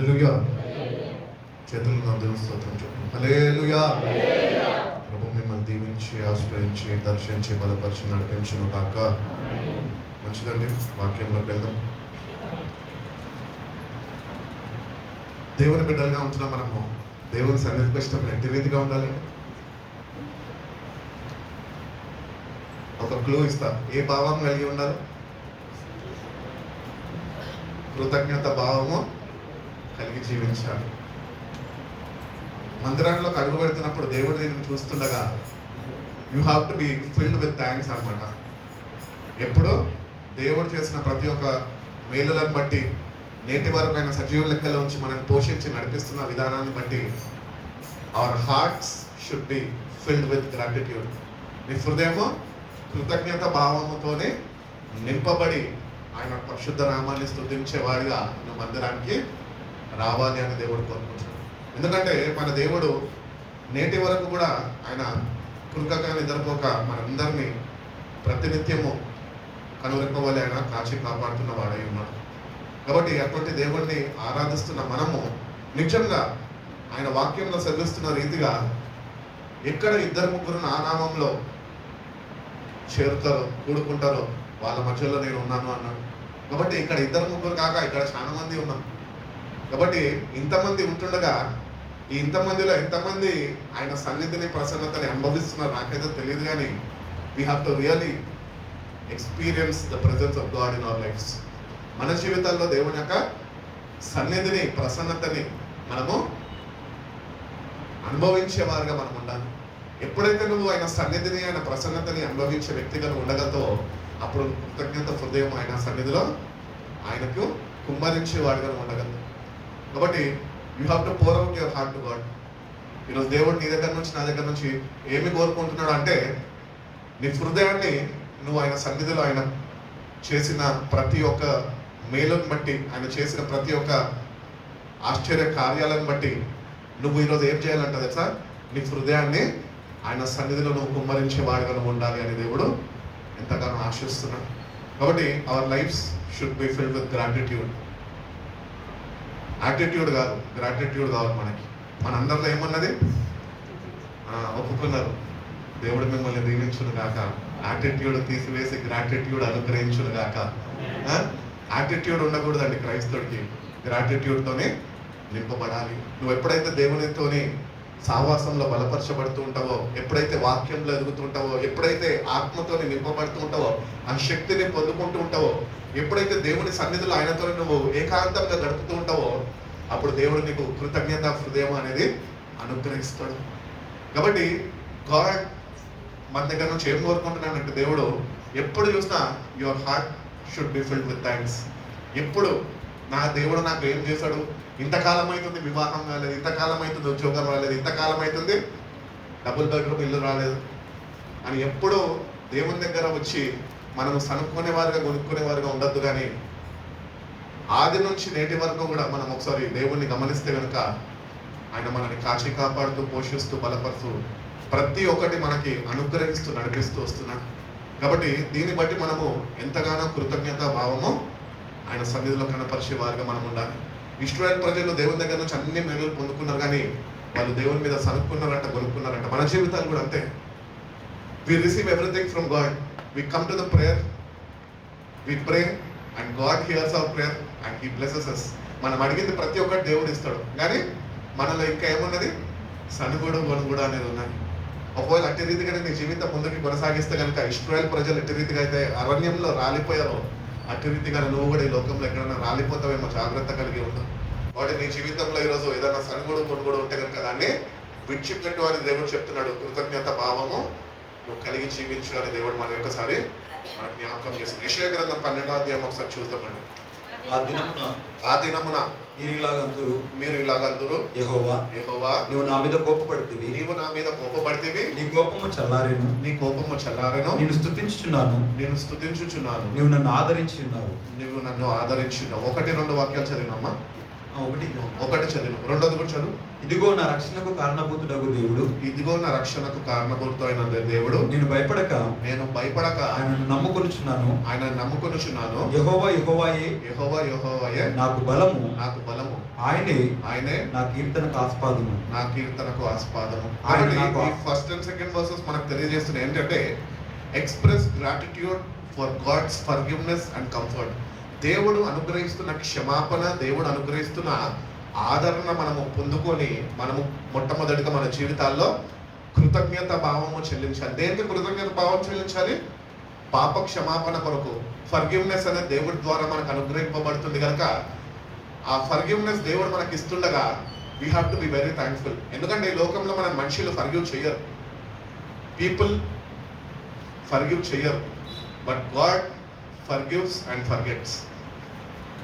హల్లెలూయా. చేతులను దేవుని స్తోత్రం చెప్పండి. హల్లెలూయా. ప్రభు మిమ్మల్ని దీవించి ఆశ్రయించి దర్శించి బలపరిచి నడిపించును కాక. మంచిదండి, వాక్యంలోకి వెళ్దాం. దేవుని బిడ్డలుగా ఉంటున్నా మనము దేవుని సన్నిధికి వచ్చినప్పుడు ఎట్టి రీతిగా ఉండాలి? ఒక క్లూ ఇస్తా. ఏ భావం కలిగి ఉండాలి? కృతజ్ఞత భావము కలిగి జీవించాలి. మందిరంలోకి అడుగు పెడుతున్నప్పుడు దేవుడు దీన్ని చూస్తుండగా you have to B filled with thanks అన్నమాట. ఎప్పుడు దేవుడు చేసిన ప్రతి ఒక్క మేలులను బట్టి, నేటి వరకు ఆయన సజీవ లెక్కలో ఉంచి మనల్ని పోషించి నడిపిస్తున్న విధానాన్ని బట్టి our hearts should be filled with gratitude. నీ హృదయము కృతజ్ఞత భావముతోనే నింపబడి ఆయన పరిశుద్ధ నామాన్ని స్తుతించేవాడిగా నువ్వు మందిరానికి రావాలి అని దేవుడు కోరుకుంటున్నాడు. ఎందుకంటే మన దేవుడు నేటి వరకు కూడా ఆయన కురుకక నిద్రపోక మనందరినీ ప్రతినిత్యము కనురెప్పవలే ఆయన కాచి కాపాడుతున్న వాడై ఉన్నాడు. కాబట్టి అటువంటి దేవుడిని ఆరాధిస్తున్న మనము నిజంగా ఆయన వాక్యంలో సెలవిస్తున్న రీతిగా ఎక్కడ ఇద్దరు ముగ్గురు నా నామంలో చేరుతారో కూడుకుంటారో వాళ్ళ మధ్యలో నేను ఉన్నాను అన్నాడు. కాబట్టి ఇక్కడ ఇద్దరు ముగ్గురు కాక ఇక్కడ చాలా మంది ఉన్నాం. కాబట్టి ఇంతమంది ఉంటుండగా ఈ ఇంతమందిలో ఎంతమంది ఆయన సన్నిధిని ప్రసన్నతని అనుభవిస్తున్నారు నాకైతే తెలియదు, కానీ we have to really experience the presence of God in our lives. మన జీవితాల్లో దేవుని యొక్క సన్నిధిని ప్రసన్నతని మనము అనుభవించేవారుగా మనం ఉండాలి. ఎప్పుడైతే నువ్వు ఆయన సన్నిధిని ఆయన ప్రసన్నతని అనుభవించే వ్యక్తిగా ఉండగలతో అప్పుడు కృతజ్ఞత హృదయం ఆయన సన్నిధిలో ఆయనకు కుమ్మరించేవాడుగా ఉండగలదు. కాబట్టి you have to pour out your heart to God. ఈరోజు దేవుడు నీ దగ్గర నుంచి నా దగ్గర నుంచి ఏమి కోరుకుంటున్నాడు అంటే నీ హృదయాన్ని నువ్వు ఆయన సన్నిధిలో ఆయన చేసిన ప్రతి ఒక్క మేలుని బట్టి, ఆయన చేసిన ప్రతి ఒక్క ఆశ్చర్య కార్యాలను బట్టి నువ్వు ఈరోజు ఏం చేయాలంటే తెలుసా? నీ హృదయాన్ని ఆయన సన్నిధిలో నువ్వు కుమ్మరించేవాడుగా నువ్వు ఉండాలి అని దేవుడు ఎంతగానో ఆశిస్తున్నాడు. కాబట్టి our lives should be filled with gratitude. Attitude కాదు, గ్రాటిట్యూడ్ కావాలి మనకి. మన అందరిలో ఏమన్నది? ఒప్పుకున్నారు, దేవుడు మిమ్మల్ని దీవించును గాక, యాటిట్యూడ్ తీసివేసి గ్రాటిట్యూడ్ అనుగ్రహించును గాక. యాటిట్యూడ్ ఉండకూడదండి క్రైస్తవుడికి, గ్రాటిట్యూడ్తోనే నింపబడాలి. నువ్వు ఎప్పుడైతే దేవునితోని సావాసంలో బలపరచబడుతూ ఉంటావో, ఎప్పుడైతే వాక్యంలో ఎదుగుతుంటావో, ఎప్పుడైతే ఆత్మతోని నింపబడుతూ ఉంటావో, ఆ శక్తిని పొందుకుంటూ ఉంటావో, ఎప్పుడైతే దేవుని సన్నిధిలో ఆయనతో నువ్వు ఏకాంతంగా గడుపుతూ ఉంటావో అప్పుడు దేవుడు నీకు కృతజ్ఞత హృదయం అనేది అనుగ్రహిస్తాడు. కాబట్టి గాడ్ మన దగ్గర నుంచి ఏం కోరుకుంటున్నానంటే దేవుడు ఎప్పుడు చూసినా your heart should be filled with thanks. ఎప్పుడు నా దేవుడు నాకు ఏం చేశాడు, ఇంతకాలం అవుతుంది వివాహం రాలేదు, ఇంతకాలం అవుతుంది ఉద్యోగం రాలేదు, ఇంతకాలం అవుతుంది డబుల్ బెడ్రూమ్ ఇల్లు రాలేదు అని ఎప్పుడూ దేవుని దగ్గర వచ్చి మనము సనుక్కునేవారుగా కొనుక్కునేవారుగా ఉండద్దు. కానీ ఆది నుంచి నేటి వరకు కూడా మనం ఒకసారి దేవుణ్ణి గమనిస్తే కనుక ఆయన మనల్ని కాచి కాపాడుతూ పోషిస్తూ బలపరుతూ ప్రతి ఒక్కటి మనకి అనుగ్రహిస్తూ నడిపిస్తూ వస్తున్నాడు. కాబట్టి దీన్ని బట్టి మనము ఎంతగానో కృతజ్ఞత భావము ఆయన సన్నిధిలో కనపరిచే వారిగా మనం ఉండాలి. ఇశ్రాయేలు ప్రజలు దేవుని దగ్గర నుంచి అన్ని మేలులు పొందుకున్నారు, కానీ వాళ్ళు దేవుని మీద సనుక్కున్నారంట, కొనుక్కున్నారంట. మన జీవితాలు కూడా అంతే. We receive everything from God. We come to the prayer, we pray and God hears our prayer and he blesses us. మనం అడిగింది ప్రతి ఒక్కటి దేవుడు ఇస్తాడు, కానీ మనలో ఇంకా ఏమున్నది? సనుగుడు కొనుగుడు అనేది ఉన్నది. ఒకవేళ అట్టి రీతిగానే నీ జీవితం ముందుకి కొనసాగిస్తే కనుక ఇశ్రాయేలు ప్రజలు ఎట్టి రీతిగా అయితే అరణ్యంలో రాలిపోయారో అట్టి రీతిగా నువ్వు కూడా ఈ లోకంలో ఎక్కడైనా రాలిపోతావేమో, జాగ్రత్త కలిగి ఉంటావు. కాబట్టి నీ జీవితంలో ఈరోజు ఏదైనా సనుగుడు కొనుగోడు ఉంటే కనుక దాన్ని విడిచిపెట్టు అని దేవుడు చెప్తున్నాడు. కృతజ్ఞత భావము నువ్వు కలిగి జీవించు అని దేవుడు మన ఒకసారి మనకు జ్ఞాపకం చేస్తుంది. యెషయా గ్రంథం 12వ అధ్యాయం ఒకసారి చూద్దామండి. ఆ దినమున మీరు ఇలాగందురు, యెహోవా నువ్వు నా మీద కోపపడితివి, నీవు నా మీద కోపపడితివి, నీ కోపము చల్లారెను, నేను స్తుతించుచున్నాను, స్తుతించుచున్నాను, నువ్వు నన్ను ఆదరించి ఉన్నావు. నువ్వు నన్ను ఆదరించున్నావు. 1-2 వాక్యాలు చదివినమ్మా. ఒకటి చదివి, రెండోది కూడా చదువు. ఇదిగో నా రక్షణకు కారణభూతుడగు దేవుడు, ఇదిగో నా రక్షణకు కారణభూతుడైన దేవుడు, నేను భయపడక ఆయనను నమ్ముకొనుచున్నాను. ఆయనను నమ్ముకొనుచున్నాను. యెహోవా యెహోవాయే యెహోవాయే నాకు బలము, ఆయనే నా కీర్తనకు ఆస్పాదము. ఈ ఫస్ట్ అండ్ సెకండ్ వర్సెస్ మనకు తెలియజేస్తున్నాయి ఏంటంటే, express gratitude for God's forgiveness and comfort. దేవుడు అనుగ్రహిస్తున్న క్షమాపణ, దేవుడు అనుగ్రహిస్తున్న ఆదరణ మనము పొందుకొని మనము మొట్టమొదటిగా మన జీవితాల్లో కృతజ్ఞత భావము చెల్లించాలి. దేనికి కృతజ్ఞత భావం చెల్లించాలి? పాప క్షమాపణ కొరకు. ఫర్గివ్నెస్ అనేది దేవుడి ద్వారా మనకు అనుగ్రహింపబడుతుంది కనుక ఆ ఫర్గివ్నెస్ దేవుడు మనకి ఇస్తుండగా we have to be very thankful. ఎందుకంటే ఈ లోకంలో మన మనుషులు ఫర్గివ్ చేయరు, పీపుల్ ఫర్గివ్ చేయరు, but God forgives and forgets.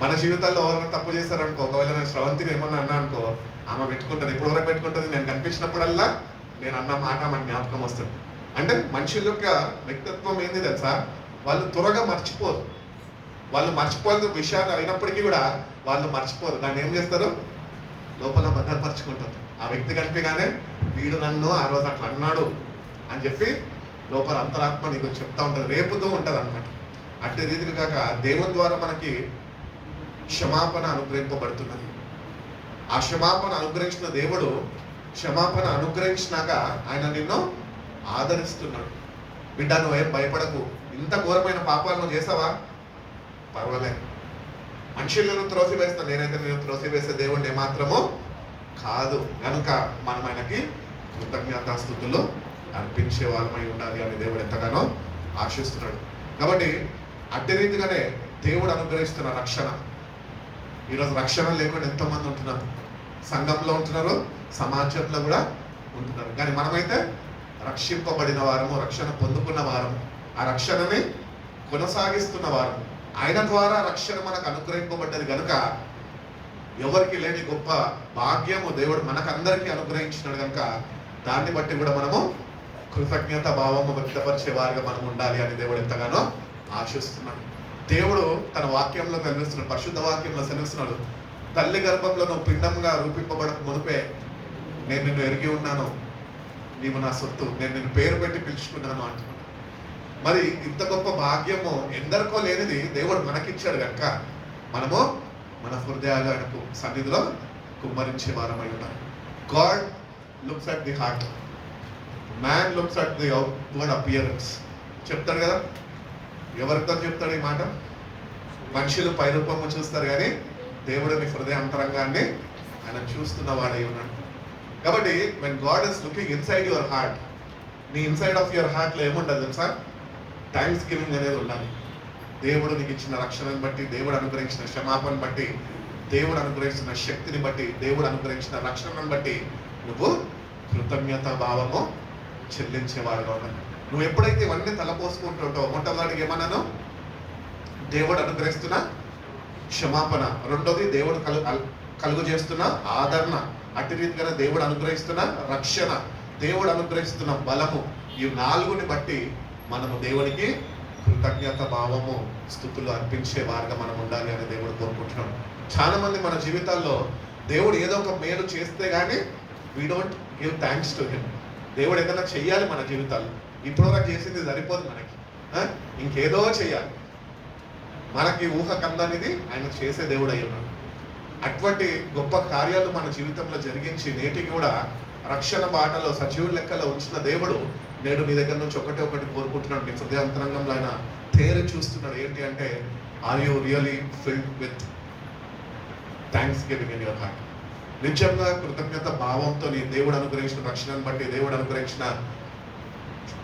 మన జీవితాల్లో ఎవరైనా తప్పు చేశారనుకో, ఒకవేళ నేను శ్రవంతిని ఏమన్నా అన్నా అనుకో, ఆమె పెట్టుకుంటుంది, ఇప్పుడు వరకు పెట్టుకుంటుంది, నేను కనిపించినప్పుడల్లా నేను అన్న మాట మన జ్ఞాపకం వస్తుంది. అంటే మనుషుల యొక్క వ్యక్తిత్వం ఏంది తెలుసా? వాళ్ళు త్వరగా మర్చిపోరు. వాళ్ళు మర్చిపోవాల్సిన విషయాలు అయినప్పటికీ కూడా వాళ్ళు మర్చిపోరు. దాన్ని ఏం చేస్తారు? లోపల భద్రపరచుకుంటారు. ఆ వ్యక్తి కనిపిగానే వీడు నన్ను ఆ రోజు అట్లా అన్నాడు అని చెప్పి లోపల అంతరాత్మ నీకు చెప్తా ఉంటుంది, రేపుతూ ఉంటుంది అన్నమాట. అట్టి రీతిగా కాక దేవుని ద్వారా మనకి క్షమాపణ అనుగ్రహింపబడుతున్నది. ఆ క్షమాపణ అనుగ్రహించిన దేవుడు క్షమాపణ అనుగ్రహించినాక ఆయన నిన్ను ఆదరిస్తున్నాడు. బిడ్డ, నువ్వేం భయపడకు. ఇంత ఘోరమైన పాపాలను చేసావా? పర్వాలేదు. మనుషులను త్రోసివేస్తా, నేనైతే నేను త్రోసివేసే దేవుడిని ఏమాత్రమో కాదు. కనుక మనం ఆయనకి కృతజ్ఞతాస్తుతులు అర్పించే వాళ్ళమై ఉండాలి అని దేవుడు ఎంతగానో ఆశిస్తున్నాడు. కాబట్టి అట్టి రీతిగానే దేవుడు అనుగ్రహిస్తున్న రక్షణ. ఈరోజు రక్షణ లేకుండా ఎంతోమంది ఉంటున్నారు, సంఘంలో ఉంటున్నారు, సమాజంలో కూడా ఉంటున్నారు. కానీ మనమైతే రక్షింపబడిన వారము, రక్షణ పొందుకున్న వారము, ఆ రక్షణని కొనసాగిస్తున్న వారము. ఆయన ద్వారా రక్షణ మనకు అనుగ్రహింపబడ్డది కనుక ఎవరికి లేని గొప్ప భాగ్యము దేవుడు మనకందరికీ అనుగ్రహించినాడు కనుక దాన్ని బట్టి కూడా మనము కృతజ్ఞత భావము వ్యక్తపరిచే వారిగా మనం ఉండాలి అని దేవుడు ఎంతగానో ఆశిస్తున్నాడు. దేవుడు తన వాక్యంలో సెలవిస్తున్నాడు, పరిశుద్ధ వాక్యంలో సెలవిస్తున్నాడు, తల్లి గర్భంలో నువ్వు పిండంగా రూపింపబడక మునిపే నేను నిన్ను ఎరిగి ఉన్నాను, నీవు నా సొత్తు, నేను నిన్ను పేరు పెట్టి పిలుచుకున్నాను అంటున్నాడు. మరి ఇంత గొప్ప భాగ్యము ఎందరికో లేనిది దేవుడు మనకిచ్చాడు కనుక మనము మన హృదయాలు ఆయనకు సన్నిధిలో కుమ్మరించే వారమై ఉండాలి. God looks at the heart, man looks at the outward appearance. చెప్తాడు కదా, ఎవరితో చెప్తాడు ఈ మాట? మనుషులు పైరూపము చూస్తారు కానీ దేవుడు నీ హృదయ అంతరంగాన్ని ఆయన చూస్తున్న వాడై ఉన్నాడు. కాబట్టి when God is looking inside your heart, నీ ఇన్సైడ్ ఆఫ్ యువర్ హార్ట్లో ఏముండదు తెలుసా? థ్యాంక్స్ గివింగ్ అనేది ఉండాలి. దేవుడు నీకు ఇచ్చిన రక్షణను బట్టి, దేవుడు అనుగ్రహించిన క్షమాపణ బట్టి, దేవుడు అనుగ్రహించిన శక్తిని బట్టి, దేవుడు అనుగ్రహించిన రక్షణను బట్టి నువ్వు కృతజ్ఞత భావము చెల్లించేవాడుగా ఉండాలి. నువ్వు ఎప్పుడైతే ఇవన్నీ తలపోసుకుంటుంటావు, మొట్టమొదటిగా ఏమన్నాను? దేవుడు అనుగ్రహిస్తున్న క్షమాపణ, రెండోది దేవుడు కలుగు చేస్తున్న ఆదరణ, అట్టి రీతిగా దేవుడు అనుగ్రహిస్తున్న రక్షణ, దేవుడు అనుగ్రహిస్తున్న బలము, ఈ నాలుగుని బట్టి మనము దేవునికి కృతజ్ఞత భావము స్తుతులు అర్పించే వారిగా మనం ఉండాలి అని దేవుడు కోరుకుంటున్నాడు. చాలా మంది మన జీవితాల్లో దేవుడు ఏదో ఒక మేలు చేస్తే కానీ we don't give thanks to him. దేవుడు ఏదైనా చెయ్యాలి మన జీవితాల్లో, ఇప్పటివరకు చేసింది సరిపోదు మనకి, ఇంకేదో చెయ్యాలి. మనకి ఊహ కందనిది ఆయన చేసే దేవుడు అయి ఉన్నాడు. అటువంటి గొప్ప కార్యాలు మన జీవితంలో జరిగించి నేటికి కూడా రక్షణ బాటలో సజీవుల లెక్కలో ఉంచిన దేవుడు నేడు నీ దగ్గర నుంచి ఒకటి కోరుకుంటున్నాడు. నీ హృదయాంతరంగంలో ఆయన తేరి చూస్తున్నాడు. ఏంటి అంటే, are you really filled with thanksgiving in your heart? నిజంగా కృతజ్ఞత భావంతో నీ దేవుడు అనుగ్రహించిన రక్షణను బట్టి, దేవుడు అనుగ్రహించిన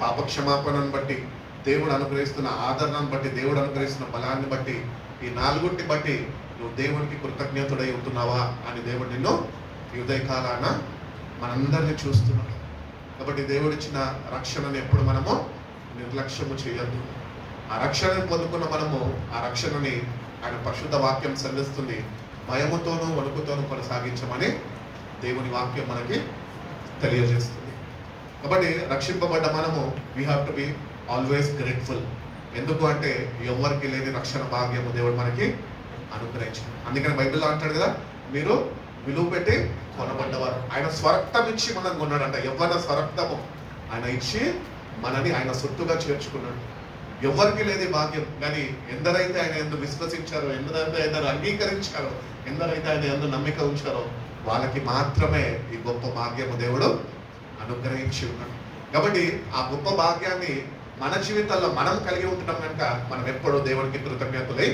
పాపక్షమాపణను బట్టి, దేవుడు అనుగ్రహిస్తున్న ఆదరణను బట్టి, దేవుడు అనుగ్రహిస్తున్న బలాన్ని బట్టి, ఈ నాలుగుంటి బట్టి నువ్వు దేవునికి కృతజ్ఞతుడై ఉంటున్నావా అని దేవుడు నిన్ను ఈ ఉదయకాలాన మనందరినీ చూస్తున్నాడు. కాబట్టి దేవుడిచ్చిన రక్షణను ఎప్పుడు మనము నిర్లక్ష్యము చేయొద్దు. ఆ రక్షణను పొందుకున్న మనము ఆ రక్షణని ఆయన పరిశుద్ధ వాక్యం సెలవిస్తుంది, భయముతోనూ వణుకుతోనూ కొనసాగించమని దేవుని వాక్యం మనకి తెలియజేస్తుంది. కాబట్టి రక్షింపబడ్డ మనము we have to be always grateful. ఎందుకు అంటే ఎవరికి లేని రక్షణ భాగ్యము దేవుడు మనకి అనుగ్రహించాడు. అందుకని బైబిల్లో అంటాడు కదా, మీరు విలువ పెట్టి కొనబడ్డవారు. ఆయన స్వరక్తం ఇచ్చి మనం కొన్నాడంట. యవ్వన స్వరక్తము ఆయన ఇచ్చి మనని ఆయన సొత్తుగా చేర్చుకున్నాడు. ఎవరికి లేదు ఈ భాగ్యం. కానీ ఎందరైతే ఆయన ఎందు విశ్వసించారో, ఎందరైతే ఆయన అంగీకరించారో, ఎందరైతే ఆయన ఎందు నమ్మిక ఉంచారో వాళ్ళకి మాత్రమే ఈ గొప్ప భాగ్యము దేవుడు అనుగ్రహించి ఉన్నాడు. కాబట్టి ఆ గొప్ప భాగ్యాన్ని మన జీవితాల్లో మనం కలిగి ఉంటున్నాం కనుక మనం ఎప్పుడూ దేవుడికి కృతజ్ఞతలై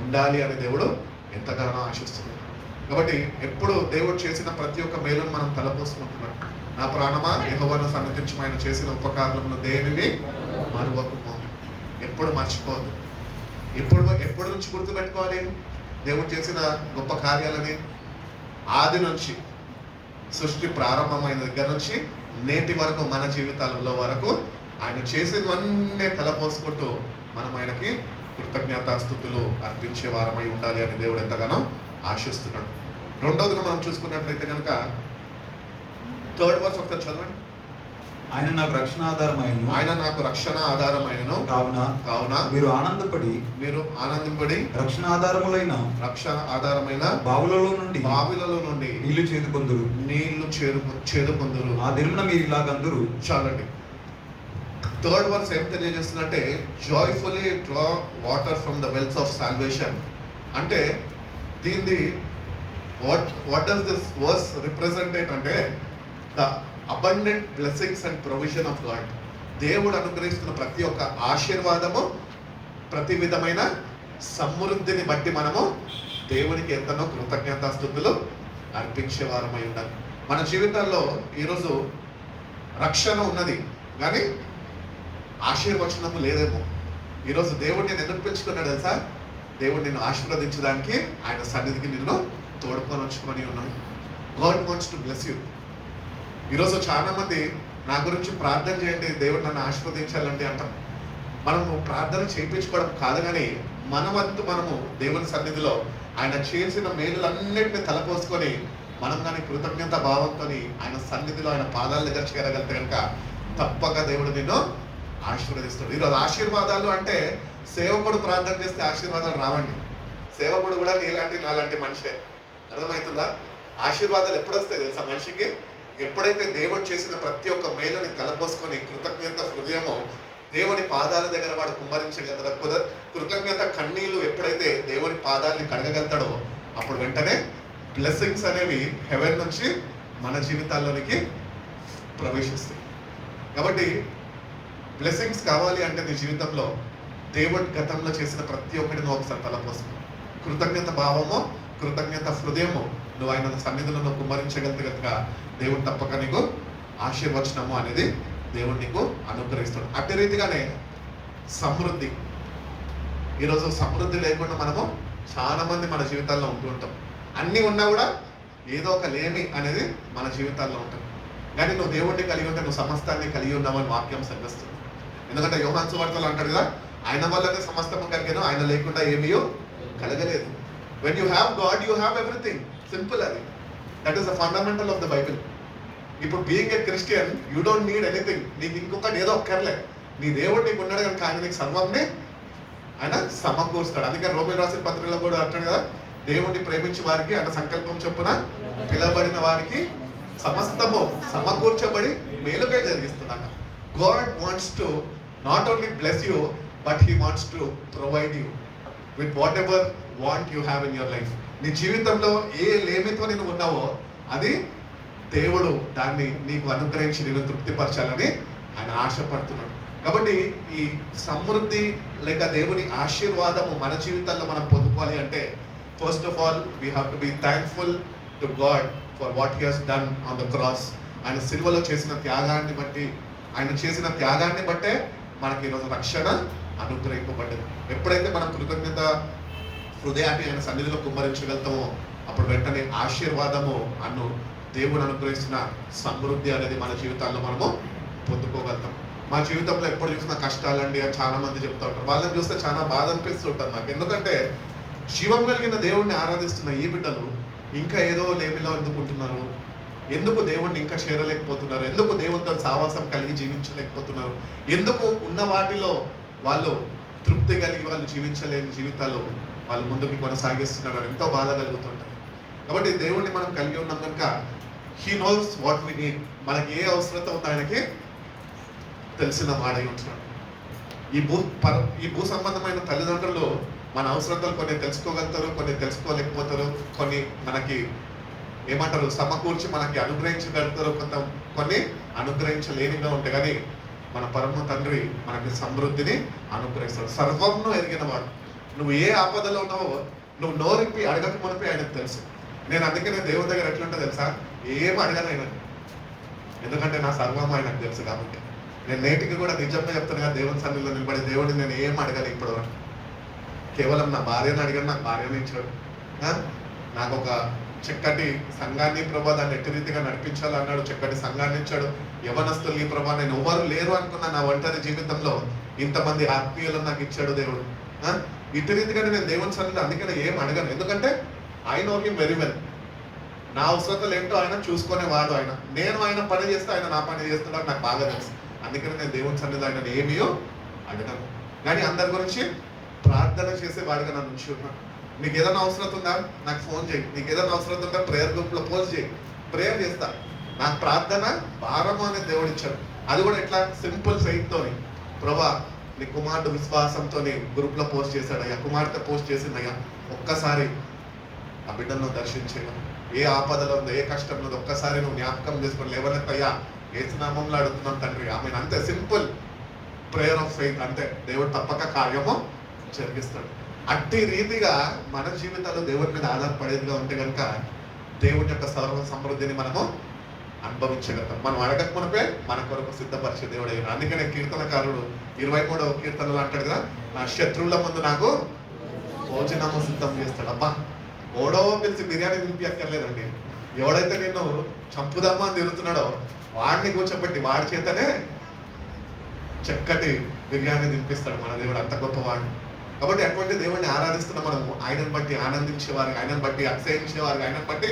ఉండాలి అని దేవుడు ఎంతగానో ఆశిస్తున్నాడు. కాబట్టి ఎప్పుడు దేవుడు చేసిన ప్రతి ఒక్క మేలును మనం తలపోసుకుంటున్నాం. నా ప్రాణమా యెహోవాను సన్నిధించు, ఆయన చేసిన ఉపకారములను దేనిని మరువకుము. ఎప్పుడు మర్చిపోదు. ఎప్పుడు నుంచి గుర్తుపెట్టుకోవాలి దేవుడు చేసిన గొప్ప కార్యాలని? ఆది నుంచి, సృష్టి ప్రారంభమైన దగ్గర నుంచి నేటి వరకు మన జీవితాలలో వరకు ఆయన చేసినవన్నీ తలపోసుకుంటూ మనం ఆయనకి కృతజ్ఞతాస్తుతులు అర్పించే వారమై ఉండాలి అని దేవుడు ఎంతగానో ఆశిస్తున్నాడు. రెండవదిగా మనం చూసుకున్నట్లయితే కనుక 3rd verse ఒకసారి చదవండి. ఆయన నాకు రక్షణ ఆధారమైనను, ఆయన నాకు రక్షణ ఆధారమైనను, కావున మీరు ఆనందపడి రక్షణ ఆధారమైన బావులలో నుండి నీళ్లు చేదుకొందురు. ఆ దినమున మీరు ఇలాగందరూ. చాలండి. 3rd verse ఏం తెలియజేస్తుందంటే joyfully draw water from the wells of salvation. అంటే దీన్ని what does this verse represent అంటే the abundant blessings and provision of God. దేవుడు అనుగ్రహిస్తున్న ప్రతి ఒక్క ఆశీర్వాదము, ప్రతి విధమైన సమృద్ధిని బట్టి మనము దేవునికి ఎంతనో కృతజ్ఞతాస్తుతులు అర్పించే వారమై ఉండాలి. మన జీవితాల్లో ఈరోజు రక్షణ ఉన్నది కానీ ఆశీర్వచనము లేదేమో. ఈరోజు దేవుడు నేను ఎందుకు పెంచుకున్నాడు తెలుసా? దేవుడు నిన్ను ఆశీర్వదించడానికి ఆయన సన్నిధికి నిన్ను తోడుకొని వచ్చుకొని ఉన్నాను. God wants to bless you. ఈరోజు చాలా మంది నా గురించి ప్రార్థన చేయండి, దేవుడు నన్ను ఆశీర్వదించాలంటే అంటాం. మనము ప్రార్థన చేయించుకోవడం కాదు, కానీ మన వంతు మనము దేవుని సన్నిధిలో ఆయన చేసిన మేలులన్నింటినీ తలపోసుకొని మనం కానీ కృతజ్ఞత భావంతో ఆయన సన్నిధిలో ఆయన పాదాల దగ్గర చేరగలితే కనుక తప్పక దేవుడు నిన్ను ఆశీర్వదిస్తాడు. ఈరోజు ఆశీర్వాదాలు అంటే సేవకుడు ప్రార్థన చేస్తే ఆశీర్వాదాలు రావండి. సేవకుడు కూడా నాలాంటి మనిషే. అర్థమవుతుందా? ఆశీర్వాదాలు ఎప్పుడు వస్తాయి తెలుసా మనిషికి? ఎప్పుడైతే దేవుడు చేసిన ప్రతి ఒక్క మేలుని తలపోసుకొని కృతజ్ఞత హృదయము దేవుని పాదాల దగ్గర వాడు కుమ్మరించగలుగుతాడు. కృతజ్ఞత కన్నీళ్లు ఎప్పుడైతే దేవుని పాదాలని కడగగలుగుతాడో అప్పుడు వెంటనే బ్లెస్సింగ్స్ అనేవి హెవెన్ నుంచి మన జీవితాల్లోనికి ప్రవేశిస్తాయి. కాబట్టి బ్లెస్సింగ్స్ కావాలి అంటే నీ జీవితంలో దేవుడు గతంలో చేసిన ప్రతి ఒక్కటి నువ్వు ఒకసారి తలపోసుకో. కృతజ్ఞత భావము, కృతజ్ఞత హృదయము నువ్వు ఆయన సన్నిధిలో నువ్వు కుమ్మరించగలిగితే కనుక దేవుడు తప్పక నీకు ఆశీర్వచనము అనేది దేవుడు నీకు అనుగ్రహిస్తాడు. అదే రీతిగానే సమృద్ధి. ఈరోజు సమృద్ధి లేకుండా మనము చాలా మంది మన జీవితాల్లో ఉంటూ ఉంటాం. అన్నీ ఉన్నా కూడా ఏదో ఒక లేమి అనేది మన జీవితాల్లో ఉంటుంది. కానీ నువ్వు దేవుడిని కలిగి ఉంటే నువ్వు సమస్తాన్ని కలిగి ఉన్నావని వాక్యం సర్గస్తుంది. ఎందుకంటే యోహాను సువార్తలో అంటాడు కదా, ఆయన వల్లనే సమస్తము కలిగాను, ఆయన లేకుండా ఏమీయో కలగలేదు. When you have God you have everything. Simple అది. That is the fundamental of the Bible. ఇప్పుడు being a Christian you don't need anything. నీకు ఇంకొకటి ఏదో ఒక్కర్లే. నీ దేవుడు నీకు ఉన్నాడు కనుక ఆయన నీకు సర్వంని ఆయన సమకూరుస్తాడు. అందుకని రోమియోలు రాసిన పత్రికలో కూడా అంటాడు కదా, దేవుడిని ప్రేమించే వారికి ఆయన సంకల్పం చొప్పున పిలవబడిన వారికి సమస్తము సమకూర్చబడి మేలుకై జరిగిస్తున్నాడు. God wants to not only bless you but he wants to provide you with whatever want you have in your life. నీ జీవితంలో ఏ లేమితో నేను ఉన్నావో అది దేవుడు దాన్ని నీకు అనుగ్రహించి నేను తృప్తిపరచాలని ఆయన ఆశపడుతున్నాడు. కాబట్టి ఈ సమృద్ధి లేక దేవుని ఆశీర్వాదము మన జీవితాల్లో మనం పొందుకోవాలి అంటే first of all we have to be thankful to God for what he has done on the cross. ఆయన సిలువలో చేసిన త్యాగాన్ని బట్టే మనకి ఈరోజు రక్షణ అనుగ్రహింపబడ్డది. ఎప్పుడైతే మనం కృతజ్ఞత హృదయాన్ని ఆయన సన్నిధిలో కుమ్మరించగలుగుతామో అప్పుడు వెంటనే ఆశీర్వాదము అన్ను దేవుడు అనుగ్రహిస్తున్న సమృద్ధి అనేది మన జీవితాల్లో మనము పొందుకోగలుగుతాం. మా జీవితంలో ఎప్పుడు చూసినా కష్టాలండి అని చాలా మంది చెప్తూ ఉంటారు. వాళ్ళని చూస్తే చాలా బాధ అనిపిస్తుంటుంది నాకు. ఎందుకంటే జీవం కలిగిన దేవుడిని ఆరాధిస్తున్న ఈ బిడ్డలు ఇంకా ఏదో లేమిలో ఎందుకుంటున్నారు? ఎందుకు దేవుడిని ఇంకా చేరలేకపోతున్నారు? ఎందుకు దేవుడితో సావాసం కలిగి జీవించలేకపోతున్నారు? ఎందుకు ఉన్న వాటిలో వాళ్ళు తృప్తి కలిగి వాళ్ళు జీవించలేని జీవితాలు వాళ్ళు ముందుకు కొనసాగిస్తున్నారు? ఎంతో బాధ కలుగుతుంటారు. కాబట్టి దేవుడిని మనం కలిగి ఉన్నాం కనుక he knows what we need. మనకి ఏ అవసరత ఉందో ఆయనకి తెలిసిన వాడై ఉంటున్నాడు. ఈ భూ సంబంధమైన తల్లిదండ్రులు మన అవసరతలు కొన్ని తెలుసుకోగలుగుతారు, కొన్ని తెలుసుకోలేకపోతారు, కొన్ని మనకి ఏమంటారు సమకూర్చి మనకి అనుగ్రహించగలుగుతారు, కొన్ని అనుగ్రహించలేనిగా ఉంటాయి. కానీ మన పరమ తండ్రి మనకి సమృద్ధిని అనుగ్రహిస్తాడు. సర్వంను ఎరిగిన వాడు. నువ్వు ఏ ఆపదలో ఉన్నావో నువ్వు నోరిప్పి అడగక మునిపి ఆయనకు తెలుసు. నేను అందుకనే దేవుడి దగ్గర ఎట్లుంటా తెలుసా, ఏం అడగను ఆయన, ఎందుకంటే నా సర్వం ఆయనకు తెలుసు. కాబట్టి నేను నేటికి కూడా నిజంగా చెప్తాను కదా, దేవుని సన్నిధిలో నిలబడి దేవుడిని నేను ఏం అడగాలి ఇప్పుడు, కేవలం నా భార్యను అడిగాను, నాకు భార్యను ఇచ్చాడు. నాకు ఒక చక్కటి సంఘాన్ని ప్రభా దాన్ని ఎట్టి రీతిగా నడిపించాలన్నాడు, చక్కటి సంఘాన్ని ఇచ్చాడు. యవనస్తులు ఈ ప్రభా నేను ఎవరు లేరు అనుకున్నా నా ఒంటరి జీవితంలో ఇంతమంది ఆత్మీయులను నాకు ఇచ్చాడు దేవుడు. ఇట్టి రీతిగానే నేను దేవుని సన్నిధిలో అందుకనే ఏం అడగను, ఎందుకంటే I know him very well. నా అవసరతలు ఏంటో ఆయన చూసుకునేవాడు. ఆయన నేను ఆయన పని చేస్తే ఆయన నా పని చేస్తున్నాడు నాకు బాగా తెలుసు. అందుకని నేను దేవుని సన్నిధిలో ఆయన ఏమీయో అడగను. కానీ అందరి గురించి ప్రార్థన చేసేవాడిగా నన్ను ఉంచి ఉన్నాను. నీకు ఏదైనా అవసరం ఉందా నాకు ఫోన్ చేయి, నీకు ఏదైనా అవసరం ఉందా ప్రేయర్ గ్రూప్లో పోస్ట్ చేయి, ప్రేయర్ చేస్తా. నాకు ప్రార్థన భారము అనే దేవుడు ఇచ్చాడు. అది కూడా ఎట్లా సింపుల్ ఫెయిత్తోని, ప్రభా నీ కుమారుడు విశ్వాసంతో గ్రూప్లో పోస్ట్ చేశాడయ్యా, కుమార్తె పోస్ట్ చేసిందయ్యా, ఒక్కసారి ఆ బిడ్డను దర్శించేయడం. ఏ ఆపదలో ఉందో ఏ కష్టంలో ఉందో ఒక్కసారి నువ్వు జ్ఞాపకం చేసుకొని లేవనెత్తయ్యా, ఏసునామంలో అడుగుతున్నాం తండ్రి. ఆమె అంతే సింపుల్ ప్రేయర్ ఆఫ్ ఫెయిత్. అంతే, దేవుడు తప్పక కార్యము జరిగిస్తాడు. అట్టి రీతిగా మన జీవితాలు దేవుడి మీద ఆధారపడేదిగా ఉంటే కనుక దేవుడి యొక్క సర్వ సమృద్ధిని మనము అనుభవించగలుగుతాం. మనం అడగక మునిపే మన కొరకు సిద్ధపరిచే దేవుడు అయినా. అందుకనే కీర్తనకారుడు 23వ కీర్తనలో అంటాడు కదా, నా శత్రువుల ముందు నాకు భోజనము సిద్ధం చేస్తాడు. అబ్బా, ఓడో పిలిచి బిర్యానీ తినిపి అక్కర్లేదండి. ఎవడైతే నిన్ను చంపుదామా అని తిరుగుతున్నాడో వాడిని కూర్చోబెట్టి వాడి చేతనే చక్కటి బిర్యానీ తినిపిస్తాడు మన దేవుడు. అంత గొప్పవాడు. కాబట్టి అటువంటి దేవుడిని ఆరాధిస్తున్న మనము ఆయనను బట్టి ఆనందించేవారుగా, ఆయనను బట్టి అతిశయించేవారుగా, ఆయనను బట్టి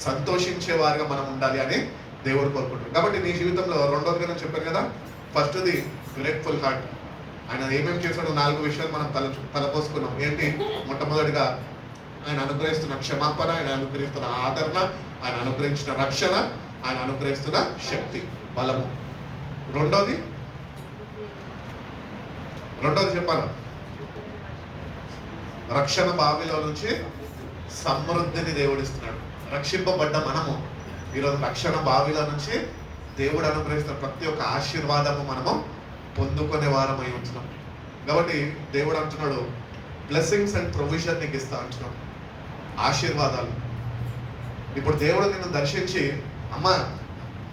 సంతోషించేవారుగా మనం ఉండాలి అని దేవుడు కోరుకుంటాడు. కాబట్టి నీ జీవితంలో రెండోదిగా నేను చెప్పాను కదా, ఫస్ట్ది గ్రేట్ఫుల్ హార్ట్. ఆయన ఏమేమి చేశాడో 4 విషయాలు మనం తలపోసుకున్నాం. ఏంటి? మొట్టమొదటిగా ఆయన అనుగ్రహిస్తున్న క్షమాపణ, ఆయన అనుగ్రహిస్తున్న ఆదరణ, ఆయన అనుగ్రహించిన రక్షణ, ఆయన అనుగ్రహిస్తున్న శక్తి, బలము. రెండోది చెప్పాను, రక్షణ బావిలో నుంచి సమృద్ధిని దేవుడిస్తున్నాడు. రక్షింపబడ్డ మనము ఈరోజు రక్షణ బావిలో నుంచి దేవుడు అనుగ్రహిస్తున్న ప్రతి ఒక్క ఆశీర్వాదము మనము పొందుకునే వారమై ఉంటున్నాం. కాబట్టి దేవుడు అంటున్నాడు బ్లెస్సింగ్స్ అండ్ ప్రొవిజన్ నీకు ఇస్తా అంటున్నాడు, ఆశీర్వాదాలు. ఇప్పుడు దేవుడు నిన్ను దర్శించి అమ్మా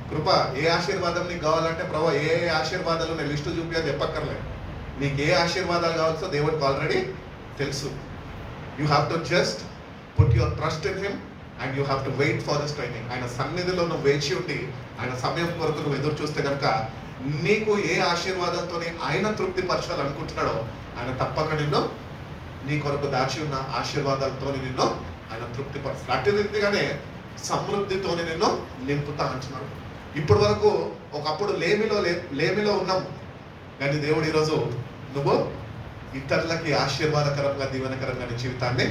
కృప ఏ ఆశీర్వాదం నీకు కావాలంటే ప్రభా ఏ ఆశీర్వాదాలు నేను లిస్టు చూపి అని చెప్పక్కర్లేదు. నీకు ఏ ఆశీర్వాదాలు కావాల్సో దేవుడికి ఆల్రెడీ తెలుసు. You have to just put your trust in him and you have to wait for this timing. ఆయన సన్నిధిలో నువ్వు వేచి ఉండి ఆయన సమయం కొరకు నువ్వు ఎదురు చూస్తే కనుక నీకు ఏ ఆశీర్వాదంతో ఆయన తృప్తి పరచాలనుకుంటున్నాడో ఆయన తప్పక నిన్ను నీ కొరకు దాచి ఉన్న ఆశీర్వాదాలతో నిన్ను ఆయన తృప్తి పరుస్తాడు. అట్టి రీతిగానే సమృద్ధితో నిన్ను నింపుతా అంటున్నాడు. ఇప్పటి వరకు ఒకప్పుడు లేమిలో ఉన్నాం, కానీ దేవుడు ఈరోజు నువ్వు ఇతరులకి ఆశీర్వాదకరంగా దీవెనకరంగా నీ జీవితాన్ని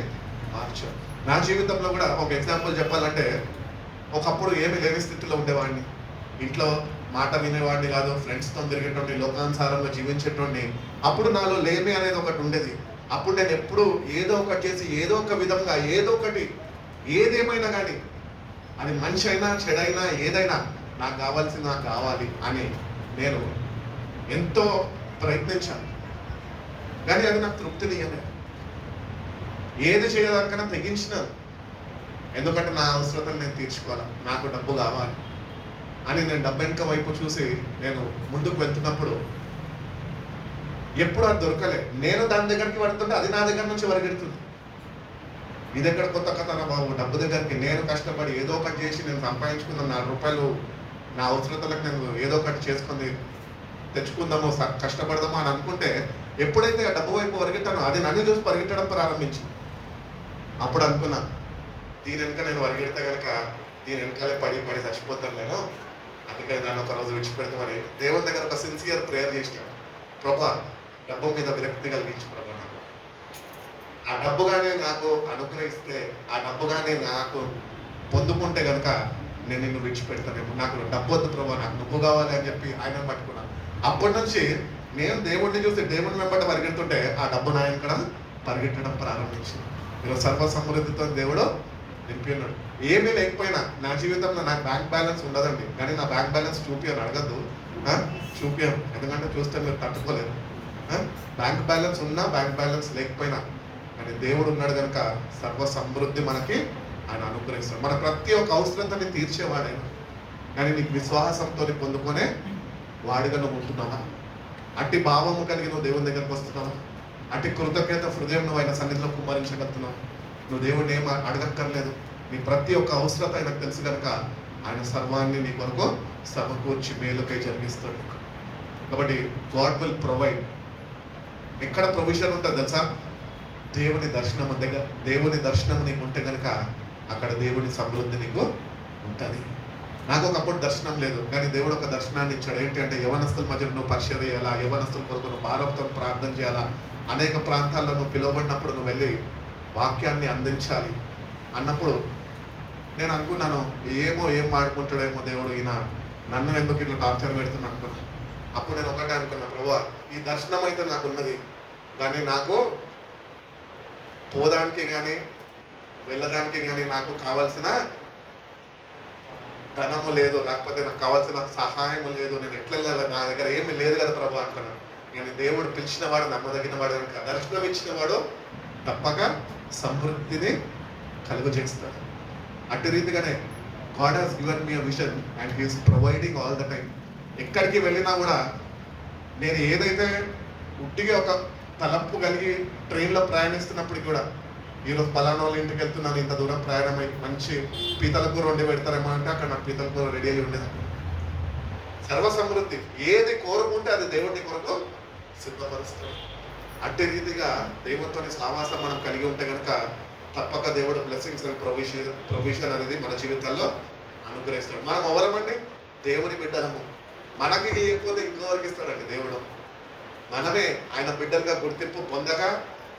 మార్చావు. నా జీవితంలో కూడా ఒక ఎగ్జాంపుల్ చెప్పాలంటే, ఒకప్పుడు ఏమీ లేని స్థితిలో ఉండేవాడిని, ఇంట్లో మాట వినేవాడిని కాదు, ఫ్రెండ్స్తో తిరిగేటోడిని, లోకానుసారంగా జీవించేటోడిని. అప్పుడు నాలో లేమి అనేది ఒకటి ఉండేది. అప్పుడు నేను ఎప్పుడు ఏదో ఒకటి చేసి ఏదో ఒక విధంగా ఏదో ఒకటి ఏదేమైనా కానీ అది మంచి అయినా చెడైనా ఏదైనా నాకు కావాల్సింది నాకు కావాలి అని నేను ఎంతో ప్రయత్నించాను. కానీ అది నాకు తృప్తిని ఇవ్వలేదు. ఏది చేయడానికైనా తెగించినాను, ఎందుకంటే నా అవసరతను నేను తీర్చుకోవాలి, నాకు డబ్బు కావాలి అని నేను డబ్బు వెనుక వైపు చూసి నేను ముందుకు వెళ్తున్నప్పుడు ఎప్పుడు అది దొరకలే. నేను దాని దగ్గరికి పడుతుంటే అది నా దగ్గర నుంచి వరిగెడుతుంది. ఇది ఎక్కడ కొత్త కథనా బాబు, డబ్బు దగ్గరికి నేను కష్టపడి ఏదో ఒకటి చేసి నేను సంపాదించుకున్నాను 4 రూపాయలు నా అవసరతలకు నేను ఏదో ఒకటి చేసుకొని తెచ్చుకుందామో కష్టపడదామో అని అనుకుంటే ఎప్పుడైతే ఆ డబ్బు వైపు పరిగెట్టానో అది నన్ను చూసి పరిగెట్టడం ప్రారంభించింది. అప్పుడు అనుకున్నా, దీని వెనుక నేను పరిగెడితే కనుక దీని వెనకాలే పడి చచ్చిపోతాను నేను, అందుకని దాన్ని ఒక రోజు విడిచిపెడతామని దేవుని దగ్గర ఒక సిన్సియర్ ప్రేయర్ చేసినాను. ప్రభా డబ్బు మీద విరక్తి కలిగించు ప్రభా, నాకు ఆ డబ్బుగానే నాకు అనుగ్రహిస్తే, ఆ డబ్బుగానే నాకు పొందుకుంటే కనుక నేను నిన్ను విడిచిపెడతానేమో, నాకు డబ్బు వద్దు ప్రభా, నాకు నువ్వు కావాలి అని చెప్పి ఆయన పట్టుకున్నాను. అప్పటి నుంచి నేను దేవుడిని చూసి దేవుని వెంబట పరిగెడుతుంటే ఆ డబ్బు నా ఇక్కడ పరిగెట్టడం ప్రారంభించింది. ఈరోజు సర్వ సమృద్ధితో దేవుడు నింపి ఉన్నాడు. ఏమీ లేకపోయినా నా జీవితంలో నాకు బ్యాంక్ బ్యాలెన్స్ ఉండదండి, కానీ నా బ్యాంక్ బ్యాలెన్స్ చూపియను, అడగద్దు, చూపియను, ఎందుకంటే చూస్తే మీరు తట్టుకోలేరు. బ్యాంక్ బ్యాలెన్స్ ఉన్నా బ్యాంక్ బ్యాలెన్స్ లేకపోయినా కానీ దేవుడు ఉన్నాడు కనుక సర్వ సమృద్ధి మనకి ఆయన అనుగ్రహిస్తాడు. మన ప్రతి ఒక్క అవసరతని తీర్చేవాడైనా, కానీ నీకు విశ్వాసంతో పొందుకొనే వాడిగా నువ్వు ఉంటున్నావా? అట్టి భావము కలిగి నువ్వు దేవుని దగ్గరకు వస్తున్నావా? అట్టి కృతజ్ఞత హృదయం నువ్వు ఆయన సన్నిధిలో కుమ్మరించగలుగుతున్నావు. నువ్వు దేవుడిని ఏం అడగక్కర్లేదు, నీ ప్రతి ఒక్క అవసరత ఆయనకు తెలుసు కనుక ఆయన సర్వాన్ని నీ కొరకు సమకూర్చి మేలుకై జరిగిస్తాడు. కాబట్టి గాడ్ విల్ ప్రొవైడ్. ఎక్కడ ప్రొవిజన్ ఉంటుంది తెలుసా? దేవుని దర్శనం దగ్గర. దేవుని దర్శనం నీకు ఉంటే కనుక అక్కడ దేవుని సమృద్ధి నీకు ఉంటుంది. నాకు ఒకప్పుడు దర్శనం లేదు, కానీ దేవుడు ఒక దర్శనాన్ని ఇచ్చాడు. ఏంటి అంటే యవనస్తుల మధ్య నువ్వు పరిచయం చేయాలా, యవనస్తుల కొరకు నువ్వు భారవతో ప్రార్థన చేయాలా, అనేక ప్రాంతాల్లో నువ్వు పిలువబడినప్పుడు నువ్వు వెళ్ళి వాక్యాన్ని అందించాలి అన్నప్పుడు నేను అనుకున్నాను, ఏం ఆడుకుంటాడేమో దేవుడు, ఈయన నన్ను ఎందుకు ఇట్లా టార్చర్ పెడుతున్నా అనుకున్నా. అప్పుడు నేను ఒకటే అనుకున్నా, ప్రభువా ఈ దర్శనం అయితే నాకు ఉన్నది, కానీ నాకు పోదానికి కానీ వెళ్ళడానికి కానీ నాకు కావాల్సిన ధనము లేదు, లేకపోతే నాకు కావాల్సిన సహాయము లేదు, నేను ఎట్లా వెళ్ళాలి, నా దగ్గర ఏమి లేదు కదా ప్రభు అనుకున్నాను. నేను దేవుడు పిలిచిన వాడు, నమ్మదగిన వాడు కనుక దర్శనం ఇచ్చిన వాడు తప్పక సమృద్ధిని కలుగజేస్తాడు. అట్టి రీతిగానే God has given me a vision and he's providing all the time. ఎక్కడికి వెళ్ళినా కూడా నేను ఏదైతే ఉట్టిగా ఒక తలంపు కలిగి ట్రైన్లో ప్రయాణిస్తున్నప్పటికి కూడా, ఈరోజు పలానా వాళ్ళ ఇంటికి వెళ్తున్నాను, ఇంత దూరం ప్రయాణమై మంచి పీతల కూర వండి పెడతారేమో అంటే అక్కడ నాకు పీతల కూర రెడీ అయ్యి ఉండేది. సర్వ సమృద్ధి ఏది కోరుకుంటే అది దేవుడిని కొరకు సిద్ధపరుస్తాడు. అట్టి రీతిగా దేవునితో సహవాసం మనం కలిగి ఉంటే కనుక తప్పక దేవుడు బ్లెస్సింగ్స్ అండ్ ప్రొవిజన్ అనేది మన జీవితాల్లో అనుగ్రహిస్తాడు. మనం ఎవరమండి? దేవుని బిడ్డలము. మనకి ఇవ్వకపోతే ఇంకోవరికి ఇస్తాడండి దేవుడు. మనమే ఆయన బిడ్డలుగా గుర్తింపు పొందక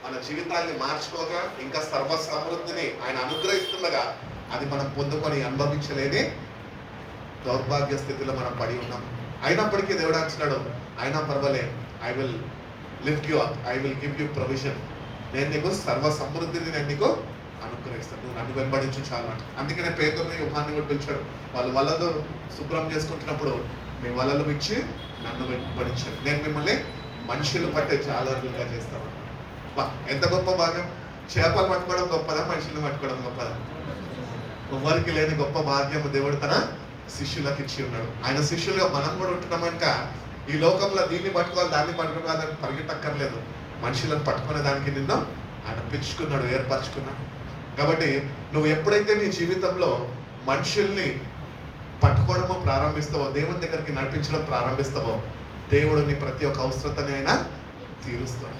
మన జీవితాన్ని మార్చుకోక ఇంకా సర్వ సమృద్ధిని ఆయన అనుగ్రహిస్తుండగా అది మనం పొందుకొని అనుభవించలేని దౌర్భాగ్య స్థితిలో మనం పడి ఉన్నాం. అయినప్పటికీ దేవుడు అంటున్నాడు, అయినా పర్వాలే, I will lift you up, I will give you provision. నేను నీకు సర్వ సమృద్ధిని నేను నీకు అనుగ్రహిస్తాను, నువ్వు నన్ను వెంబడించు చాలా. అందుకనే పేతురుని యోహాన్ని కూడా పిలిచాడు. వాళ్ళు వలలు శుభ్రం చేసుకుంటున్నప్పుడు మీ వలలు ఇచ్చి నన్ను వెంబడించాడు, నేను మిమ్మల్ని మనుషులు పట్టే జాలరులుగా చేస్తాను. ఎంత గొప్ప భాగ్యం! చేపలు పట్టుకోవడం గొప్పదా, మనుషులను పట్టుకోవడం గొప్పదా? ఎవరికి లేని గొప్ప భాగ్యం దేవుడు తన శిష్యులకు ఇచ్చి ఉన్నాడు. ఆయన శిష్యులుగా మనం కూడా ఉంటున్నాం కనుక ఈ లోకంలో దీన్ని పట్టుకోవాలి దాన్ని పట్టుకోవాలని పరిగెట్టక్కర్లేదు. మనుషులను పట్టుకునే దానికి నిన్ను ఆయన పిలుచుకున్నాడు, ఏర్పరచుకున్నాడు. కాబట్టి నువ్వు ఎప్పుడైతే నీ జీవితంలో మనుషుల్ని పట్టుకోవడమో ప్రారంభిస్తావో, దేవుని దగ్గరికి నడిపించడం ప్రారంభిస్తావో, దేవుడు నీ ప్రతి ఒక్క అవసరతని ఆయన తీరుస్తాడు.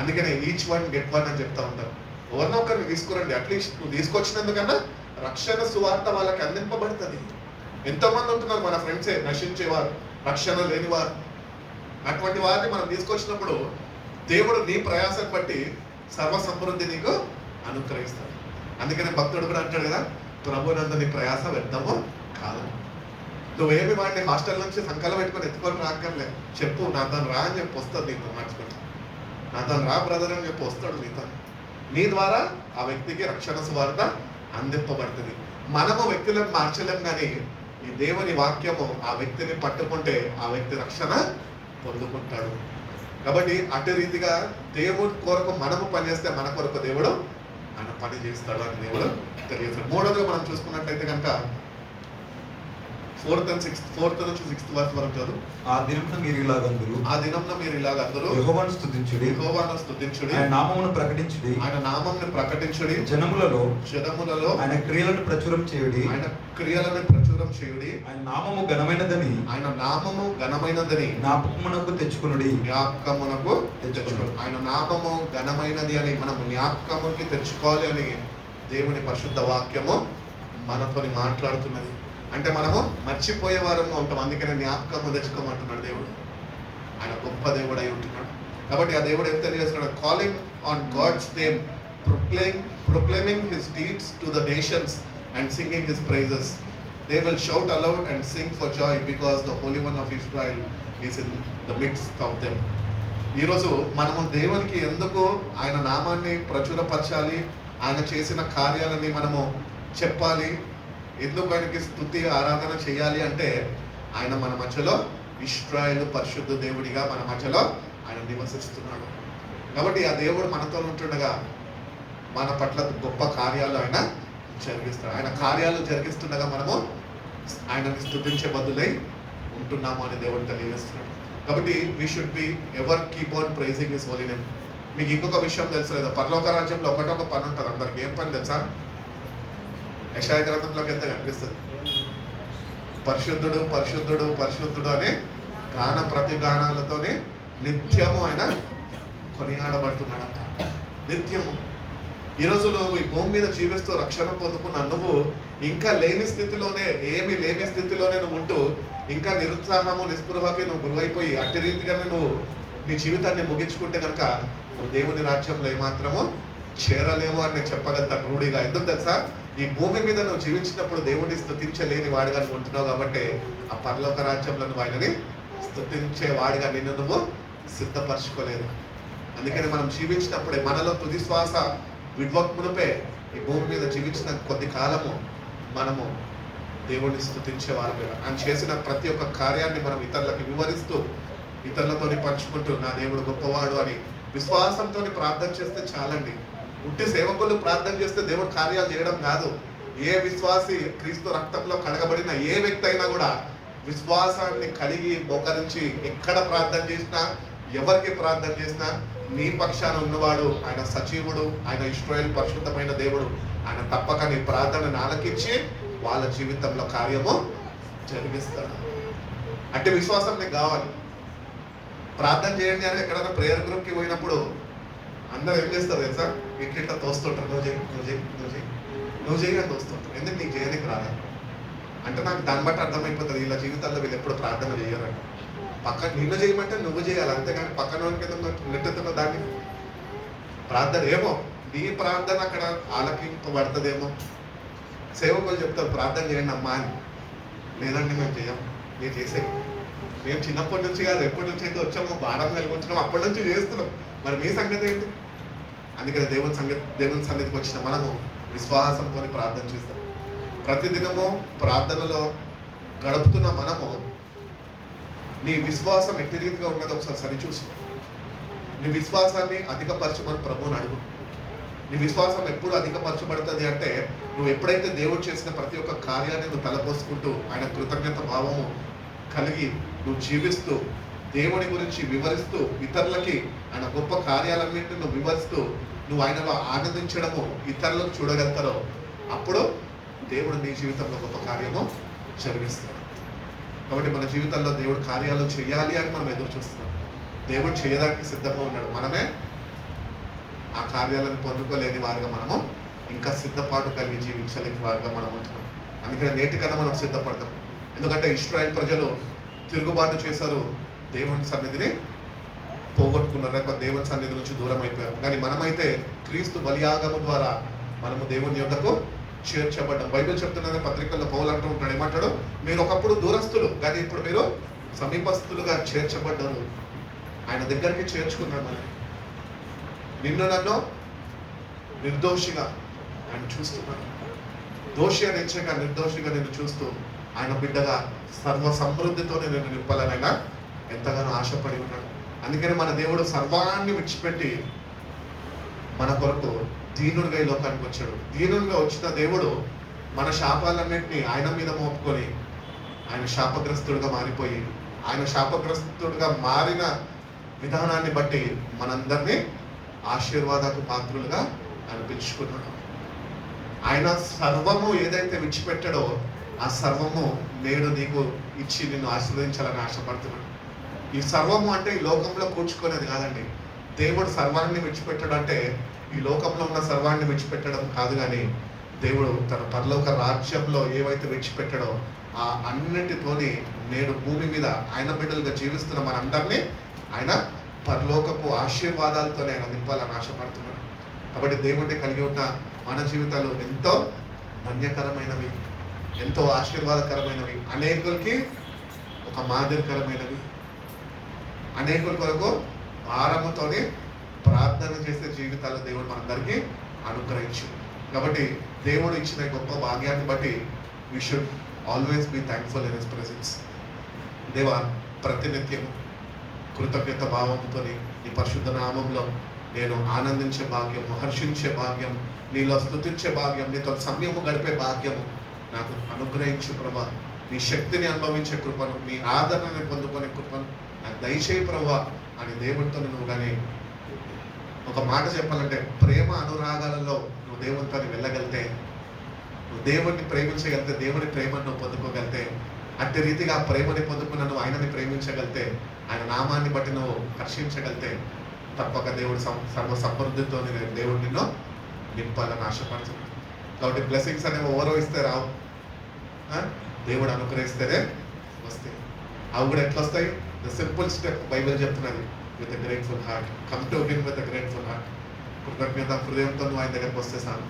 అందుకనే ఈచ్ వన్ గెట్ వన్ అని చెప్తా ఉంటారు. ఎవరినో ఒకరిని తీసుకురండి, అట్లీస్ట్ నువ్వు తీసుకొచ్చినందుకన్నా రక్షణ సువార్త వాళ్ళకి అందింపబడుతుంది. ఎంతోమంది ఉంటున్నారు మన ఫ్రెండ్సే నశించేవారు, రక్షణ లేనివారు. అటువంటి వారిని మనం తీసుకొచ్చినప్పుడు దేవుడు నీ ప్రయాసం బట్టి సర్వ సమృద్ధి నీకు అనుగ్రహిస్తాడు. అందుకనే భక్తుడు కూడా అంటాడు కదా, ప్రభునందు నీ ప్రయాస వ్యర్థము కాదు. నువ్వేమి వాడిని హాస్టల్ నుంచి సంకలం పెట్టుకొని ఎత్తుకొని రాక్కర్లే, చెప్పు నాతో రా అని చెప్పి వస్తుంది, నీతో నడుచుకుంటా నాతో రా బ్రదర్ అని చెప్పి వస్తాడు నీతో. నీ ద్వారా ఆ వ్యక్తికి రక్షణ సువార్త అందింపబడుతుంది. మనము వ్యక్తులను మార్చలేం, కానీ ఈ దేవుని వాక్యము ఆ వ్యక్తిని పట్టుకుంటే ఆ వ్యక్తి రక్షణ పొందుకుంటాడు. కాబట్టి అటు రీతిగా దేవుడి కొరకు మనము పనిచేస్తే మన కొరకు దేవుడు ఆయన పని చేస్తాడు అని దేవుడు తెలియజేస్తాడు. మూడోదిగా మనం చూసుకున్నట్లయితే కనుక 4th నుంచి 6th వర్స్ వరకు చదువు. ఆ దినంన మీరు ఇలాగందురు, ఆ దినంన మీరు ఇలాగందురు, యెహోవాను స్తుతించుడి, యెహోవాను స్తుతించుడి, ఆయన నామమును ప్రకటించుడి, ఆయన నామమును ప్రకటించుడి, జనములలో ఆయన క్రియలను ప్రచురం చేయుడి, ఆయన క్రియలను ప్రచురం చేయుడి, ఆయన నామము ఘనమైనదని, ఆయన నామము ఘనమైనదని జ్ఞాపకమునకు తెచ్చుకొనుడి, జ్ఞాపకమునకు తెచ్చుకొనుడి. ఆయన నామము ఘనమైనది అని మనం జ్ఞాపకముకి తెచ్చుకోవాలి అని దేవుని పరిశుద్ధ వాక్యము మనతోని మాట్లాడుతున్నది. అంటే మనము మర్చిపోయే వారంగా ఉంటాం, అందుకనే జ్ఞాపకము తెచ్చుకోమంటున్నాడు దేవుడు. ఆయన గొప్ప దేవుడు అయి ఉంటున్నాడు. కాబట్టి ఆ దేవుడు ఏం తెలియజేస్తున్నాడు? Calling on God's name, proclaiming his deeds to the nations, and singing his praises. They will shout aloud and sing for joy because the Holy One of Israel is in the midst of them. ఈరోజు మనము దేవునికి ఎందుకు ఆయన నామాన్ని ప్రచురపరచాలి, ఆయన చేసిన కార్యాలని మనము చెప్పాలి, ఎందుకు ఆయనకి స్తుతి ఆరాధన చేయాలి అంటే ఆయన మన మధ్యలో ఇశ్రాయేలు పరిశుద్ధ దేవుడిగా మన మధ్యలో ఆయన నివసిస్తున్నాడు. కాబట్టి ఆ దేవుడు మనతో ఉంటుండగా మన పట్ల గొప్ప కార్యాలు ఆయన జరిగిస్తాడు. ఆయన కార్యాలు జరిగిస్తుండగా మనము ఆయనని స్తుతించే బదులై ఉంటున్నాము అని దేవుడు తెలియజేస్తున్నాడు. కాబట్టి we should be ever keep on praising his holy name. మీకు ఇంకొక విషయం తెలుసు లేదా, పరలోక రాజ్యంలో ఒకటొక పని ఉంటుంది అందరికి. ఏం పని తెలుసా? యెషయా గ్రంథంలోకి ఎంత కనిపిస్తుంది, పరిశుద్ధుడు పరిశుద్ధుడు పరిశుద్ధుడు అనే గాన ప్రతిగానాలతోనే నిత్యము ఆయన కొనియాడబడుతున్నాడంట. నిత్యము. ఈ రోజులో ఈ భూమి మీద జీవిస్తూ రక్షణ పొందుకున్న నువ్వు ఇంకా లేని స్థితిలోనే, ఏమీ లేని స్థితిలోనే నువ్వు ఉంటూ ఇంకా నిరుత్సాహము నిస్పృహకి నువ్వు గురైపోయి అట్టి రీతిగానే నువ్వు నీ జీవితాన్ని ముగించుకుంటే కనుక నువ్వు దేవుని రాజ్యంలో ఏమాత్రము చేరలేము అని నేను చెప్పగలుగుతాను రూఢిగా. ఎందుకు తెలుసా? ఈ భూమి మీద నువ్వు జీవించినప్పుడు దేవుడిని స్తుతించలేని వాడిగా నువ్వు ఉంటున్నావు కాబట్టి ఆ పరలోక రాజ్యంలో నువ్వు ఆయనని స్తుతించే వాడిగా నిన్ను నువ్వు సిద్ధపరచుకోలేదు. అందుకని మనం జీవించినప్పుడే మనలో తుది శ్వాస విడ్వక్మునిపే ఈ భూమి మీద జీవించిన కొద్ది కాలము మనము దేవుడిని స్తుతించేవారు. ఆయన చేసిన ప్రతి ఒక్క కార్యాన్ని మనం ఇతరులకు వివరిస్తూ ఇతరులతోని పంచుకుంటూ నా దేవుడు గొప్పవాడు అని విశ్వాసంతో ప్రార్థన చేస్తే చాలండి. ఉట్టి సేవకులు ప్రార్థన చేస్తే దేవుడు కార్యాలు చేయడం కాదు. ఏ విశ్వాసి క్రీస్తు రక్తంలో కడగబడిన ఏ వ్యక్తి అయినా కూడా విశ్వాసాన్ని కలిగి మోకరించి ఎక్కడ ప్రార్థన చేసినా, ఎవరికి ప్రార్థన చేసినా నీ పక్షాన ఉన్నవాడు ఆయన సజీవుడు, ఆయన ఇశ్రాయేలు పరిశుద్ధమైన దేవుడు. ఆయన తప్పక నీ ప్రార్థనను ఆలకించి వాళ్ళ జీవితంలో కార్యము జరిగిస్తాడు. అంటే విశ్వాసం నీకు కావాలి. ప్రార్థన చేయండి అని ఎక్కడైనా ప్రేయర్ గ్రూప్కి పోయినప్పుడు అందరూ ఏం చేస్తారు తెలుసా? ఇట్లా తోస్తుంటారు, నువ్వు చేయి నువ్వు చేయి నువ్వు చేయి నువ్వు చేయి అని తోస్తుంటారు. ఎందుకు నీకు చేయడానికి రాదా అంటే నాకు దాన్ని బట్టి అర్థమైపోతుంది వీళ్ళ జీవితాల్లో వీళ్ళు ఎప్పుడు ప్రార్థన చేయాలంటే. పక్కన నిన్ను చేయమంటే నువ్వు చేయాలి, అంతేగాని పక్కన నెట్టుతున్న దాన్ని ప్రార్థన ఏమో నీ ప్రార్థన అక్కడ ఆలకింపబడుతుందేమో. సేవకులు చెప్తారు ప్రార్థన చేయండి అమ్మా అని. లేదండి మేము చేయం, మీరు చేసే. మేము చిన్నప్పటి నుంచి కాదు, ఎప్పటి నుంచి అయితే వచ్చామో భారం వెలుగుతున్నాం అప్పటి నుంచి చేస్తున్నాం. మరి మీ సంగతి ఏంటి? అందుకని దేవుని సన్నిధికి వచ్చిన మనము విశ్వాసంతో ప్రార్థన చేస్తాం. ప్రతిదినము ప్రార్థనలో గడుపుతున్న మనము నీ విశ్వాసం ఎట్టి రీతిగా ఉన్నదో ఒకసారి సరిచూసుకో. నీ విశ్వాసాన్ని అధికపరచమని ప్రభువుని అడుగు. నీ విశ్వాసం ఎప్పుడు అధికపరచబడుతుంది అంటే నువ్వు ఎప్పుడైతే దేవుడు చేసిన ప్రతి ఒక్క కార్యాన్ని నువ్వు తలపోసుకుంటూ ఆయన కృతజ్ఞత భావము కలిగి నువ్వు జీవిస్తూ దేవుని గురించి వివరిస్తూ ఇతరులకి ఆయన గొప్ప కార్యాలన్నింటినీ నువ్వు వివరిస్తూ నువ్వు ఆయనలో ఆనందించడము ఇతరులకు చూడగలుగుతారో అప్పుడు దేవుడు నీ జీవితంలో గొప్ప కార్యము జరిగిస్తాడు. కాబట్టి మన జీవితంలో దేవుడు కార్యాలు చేయాలి అని మనం ఎదురు చూస్తున్నాం. దేవుడు చేయడానికి సిద్ధంగా ఉన్నాడు. మనమే ఆ కార్యాలను పొందుకోలేని వారుగా మనము ఇంకా సిద్ధపాటు కలిగి జీవించలేని వారుగా మనం ఉంటున్నాం. అందుకని నేటికన్నా మనం సిద్ధపడతాం. ఎందుకంటే ఇశ్రాయేలు ప్రజలు తిరుగుబాటు చేశారు, దేవుని సన్నిధిని పోగొట్టుకున్నారు, లేక దేవుని సన్నిధి నుంచి దూరం అయిపోయారు. కానీ మనమైతే క్రీస్తు బలియాగము ద్వారా మనము దేవుని యొద్దకు చేర్చబడ్డాం. బైబిల్ చెప్తున్న పత్రికల్లో పౌలు అంటూ ఉంటాడు, ఏమంటాడు? మీరు ఒకప్పుడు దూరస్తులు కానీ ఇప్పుడు మీరు సమీపస్తులుగా చేర్చబడ్డారు. ఆయన దగ్గరికి చేర్చుకున్నాడు. మనం నిన్ను నన్ను నిర్దోషిగా ఆయన చూస్తున్నాడు. దోషి అని ఎంచగా నిర్దోషిగా నేను చూస్తూ ఆయన బిడ్డగా సర్వ సమృద్ధితో నేను నింపాలని ఆయన ఎంతగానో ఆశపడి ఉన్నాడు. అందుకని మన దేవుడు సర్వాన్ని విడిచిపెట్టి మన కొరకు దీనుడిగా ఈ లోకానికి వచ్చాడు. దీనుడిగా వచ్చిన దేవుడు మన శాపాలన్నింటినీ ఆయన మీద మోపుకొని ఆయన శాపగ్రస్తుడిగా మారిపోయి ఆయన శాపగ్రస్తుడిగా మారిన విధానాన్ని బట్టి మనందరినీ ఆశీర్వాదాలకు పాత్రులుగా ఆయన పిలుచుకున్నాడు. ఆయన సర్వము ఏదైతే విడిచిపెట్టాడో ఆ సర్వము నేడు నీకు ఇచ్చి నిన్ను ఆశీర్వదించాలని ఆశపడుతున్నాడు. ఈ సర్వము అంటే ఈ లోకంలో కూర్చుకునేది కాదండి. దేవుడు సర్వాన్ని విడిచిపెట్టడం అంటే ఈ లోకంలో ఉన్న సర్వాన్ని విడిచిపెట్టడం కాదు, కానీ దేవుడు తన పరలోక రాజ్యంలో ఏవైతే విడిచిపెట్టాడో ఆ అన్నిటితోని నేడు భూమి మీద ఆయన బిడ్డలుగా జీవిస్తున్న మనందరినీ ఆయన పరలోకపు ఆశీర్వాదాలతోనే ఆయన నింపాలని ఆశపడుతున్నాడు. కాబట్టి దేవుడిని కలిగి ఉన్న మన జీవితాలు ఎంతో ధన్యకరమైనవి, ఎంతో ఆశీర్వాదకరమైనవి, అనేకులకి ఒక మాదిరికరమైనవి, అనేకుల కొరకు భారముతోనే ప్రార్థన చేసే జీవితాలు దేవుడు మనందరికీ అనుగ్రహించు. కాబట్టి దేవుడు ఇచ్చిన గొప్ప భాగ్యాన్ని బట్టి we should always be thankful in his presence. దేవా, ప్రతినిత్యం కృతజ్ఞత భావంతో నీ పరిశుద్ధ నామంలో నేను ఆనందించే భాగ్యము, హర్షించే భాగ్యం, నీలో స్తుతించే భాగ్యం, నీతో సమయము గడిపే భాగ్యము నాకు అనుగ్రహించు ప్రభా. నీ శక్తిని అనుభవించే కృపను, నీ ఆదరణని పొందుకునే కృపను నాకు దయచేయి ప్రభా అని దేవుడితో నువ్వు కానీ ఒక మాట చెప్పాలంటే, ప్రేమ అనురాగాలలో నువ్వు దేవునితో వెళ్ళగలితే, నువ్వు దేవుడిని ప్రేమించగలితే, దేవుడి ప్రేమను నువ్వు పొందుకోగలితే, అట్టి రీతిగా ఆ ప్రేమని పొందుకున్న నువ్వు ఆయనని ప్రేమించగలితే, ఆయన నామాన్ని బట్టి నువ్వు హర్షించగలితే, తప్పక దేవుడు సర్వ సమృద్ధితో దేవుడు నిన్ను నింపాలని ఆశపడుతున్నాడు. కాబట్టి బ్లెస్సింగ్స్ అనేవి ఎవరో ఇస్తే రావు, దేవుడు అనుగ్రహిస్తేనే వస్తాయి. అవి కూడా ఎట్లా వస్తాయి? ద సింపుల్ స్టెప్ బైబిల్ చెప్తున్నది, with a grateful heart. Come to him with a grateful heart. కృతజ్ఞత హృదయంతో నువ్వు ఆయన దగ్గరకు వస్తే చాలు.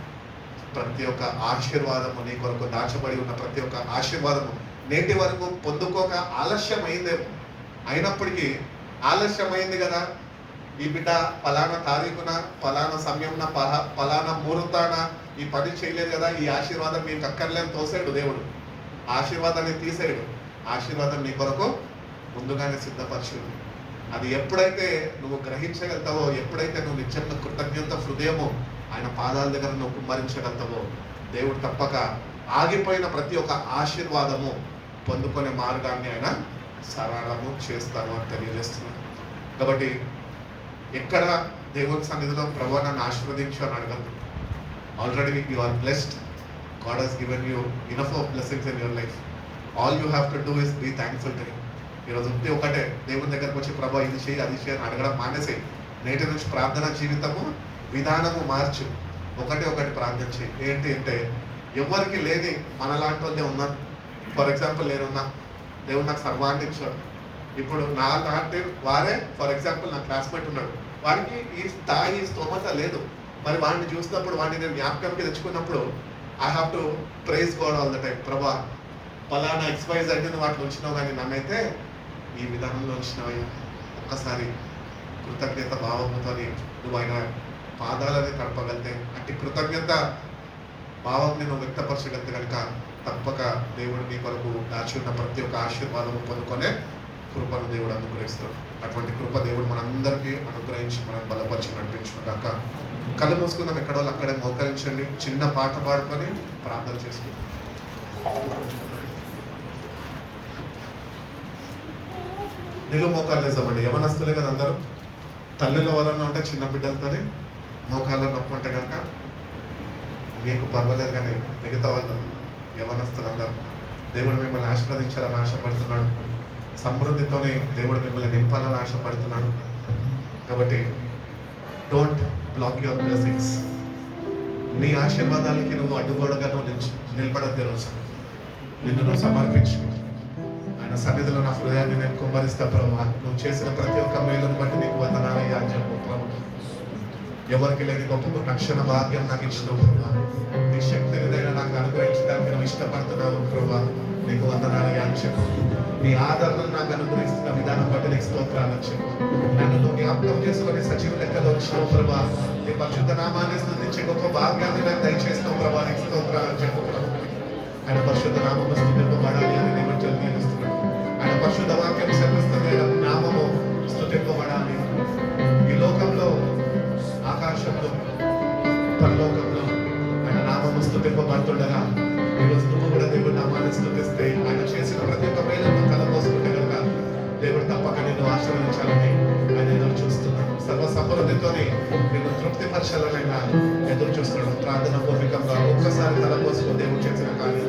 ప్రతి ఒక్క ఆశీర్వాదము, నీ కొరకు దాచబడి ఉన్న ప్రతి ఒక్క ఆశీర్వాదము నేటి వరకు పొందుకోక ఆలస్యం అయిందేమో, అయినప్పటికీ ఆలస్యమైంది కదా, ఈ బిడ్డ పలానా తారీఖున, పలానా సమయంన, పలానా ముహూర్తాన ఈ పని చేయలేదు కదా, ఈ ఆశీర్వాదం మీకు అక్కర్లేని తోసాడు దేవుడు. ఆశీర్వాదాన్ని తీసేయడు, ఆశీర్వాదం నీ కొరకు ముందుగానే సిద్ధపరచుడు. అది ఎప్పుడైతే నువ్వు గ్రహించగలుగుతావో, ఎప్పుడైతే నువ్వు నిత్యంగా కృతజ్ఞత హృదయము ఆయన పాదాల దగ్గర నువ్వు కుమ్మరించగలుగుతావో, దేవుడు తప్పక ఆగిపోయిన ప్రతి ఒక్క ఆశీర్వాదము పొందుకునే మార్గాన్ని ఆయన సరళము చేస్తాను అని తెలియజేస్తున్నాను. కాబట్టి ఎక్కడ దేవుని సన్నిధిలో ప్రభువా నన్ను ఆశీర్వదించు అని అడగద్దు. Already you are blessed. God has given you enough of blessings in your life. All you have to do is be thankful to him. ఈరోజు ఒకటే, దేవుని దగ్గరకు వచ్చి ప్రభా ఇది చేయి అది చేయి అని అడగడం మానేసేయి. నేటి నుంచి ప్రార్థన జీవితము విధానము మార్చు. ఒకటి ప్రార్థన చేయి. ఏంటి అంటే, ఎవరికి లేని మనలాంటి వాళ్ళే ఉన్నారు. ఫర్ ఎగ్జాంపుల్ నేనున్నా, దేవుడు నాకు సర్వాన్ని ఇచ్చాడు. ఇప్పుడు నా లాంటి వారే, ఫర్ ఎగ్జాంపుల్ నా క్లాస్మేట్ ఉన్నాడు, వాడికి ఈ స్థాయి స్తోమత లేదు. మరి వాడిని చూసినప్పుడు, వాడిని నేను జ్ఞాపకంకి తెచ్చుకున్నప్పుడు, I have to praise God all the time. ప్రభా పలానా XYZ నువ్వు వాటిని ఉంచినావు, కానీ నన్నైతే ఈ విధానంలో ఉంచినావు. ఒక్కసారి కృతజ్ఞత భావంతో నువ్వు ఆయన పాదాలని తడపగలితే, అట్టి కృతజ్ఞత భావం నువ్వు వ్యక్తపరచగలితే కనుక తప్పక దేవుడు నీ కొరకు దాచి ఉన్న ప్రతి ఒక్క ఆశీర్వాదము పొందుకొనే కృపను దేవుడు అనుగ్రహిస్తాడు. అటువంటి కృప దేవుడు మనందరికీ అనుగ్రహించి మనం బలపరిచి నడిపించుకున్నాక కళ్ళు మూసుకుందాం. ఎక్కడో అక్కడే మోకరించండి. చిన్న పాట పాడుకొని ప్రార్థన చేసుకుందాం. నిలువు మోకాలు వేసామండి. యవనస్తులే కదా అందరూ. తల్లిలో ఎవరన్నా ఉంటే చిన్న బిడ్డలతోనే మోకాళ్ళ నొప్పి ఉంటే కనుక మీకు పర్వాలేదు, కానీ మిగతా వాళ్ళు యవనస్తులందరూ దేవుడు మిమ్మల్ని ఆశీర్వదించాలని ఆశపడుతున్నాడు. సమృద్ధితోనే దేవుడు మిమ్మల్ని నింపాలని ఆశపడుతున్నాడు. కాబట్టి డోంట్ బ్లాక్ యువర్ బ్లెస్సింగ్స్. నీ ఆశీర్వాదాలకి నువ్వు అడ్డుగోడగా నువ్వు నిలబడద్దు. రోజు నిన్ను నువ్వు సమర్పించు. ఆయన సన్నిధిలో నా హృదయాన్ని నేను కుమ్మరిస్తా ప్రభా. నువ్వు చేసిన ప్రతి ఒక్క మేలును బట్టి నీకు వందనాలయ్యా అని చెప్పు ప్రభు. ఎవరికి లేని గొప్ప రక్షణ భాగ్యం నాకు ఇచ్చినావు ప్రభా. నీ శక్తినిదైనా నాకు అనుగ్రహించడానికి నువ్వు ఇష్టపడుతున్నావు ప్రభా. నీకు వందనాలయ్యా అని చెప్పు. నీ ఆదరణను నాకు అనుగ్రహిస్తున్న విధానం బట్టి నీకు స్తోత్రాలు అని చెప్పు. నన్ను నువ్వు జ్ఞాపకం చేసుకొని సజీవ లెక్కలో వచ్చినావు ప్రభా. నీ పరిశుద్ధ నామాన్ని స్తుతించే గొప్ప భాగ్యాన్ని నాకు దయచేస్తావు ప్రభా. నీకు స్తోత్రాలు అని చెప్పు ప్రభు. ఆయన పరిశుద్ధ నామము స్తుతింపబడాలి అని నేను తెలియజేస్తున్నాను. ఆయన పరిశుద్ధ వాక్యం శపిస్తుంది. నామము స్తుతింపబడాలి. ఈ లోకంలో, ఆకాశంలో, పరలోకంలో ఆయన నామము స్తుతింపబడుతుండగా ఈరోజు నువ్వు కూడా దేవుడి నామాన్ని స్తుతిస్తే, ఆయన చేసిన ప్రతి ఒక్క మేలును తలపోసుకుంటే కనుక దేవుడు తప్పక నిన్ను ఆశీర్వదించాలని ఆయన ఎదురు చూస్తున్నాడు. సర్వ సమృద్ధితోనే నిన్ను తృప్తిపరచాలని ఆయన ఎదురు చూస్తున్నాడు. ప్రార్థన పూర్వకంగా ఒక్కసారి తలపోసుకుని దేవుడు చేసిన కార్యం.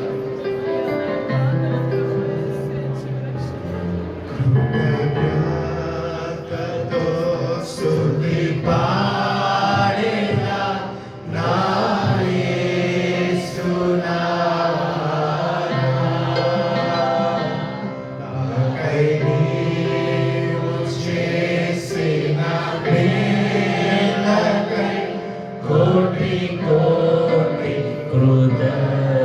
కోటి కోటి కృతజ్ఞతలు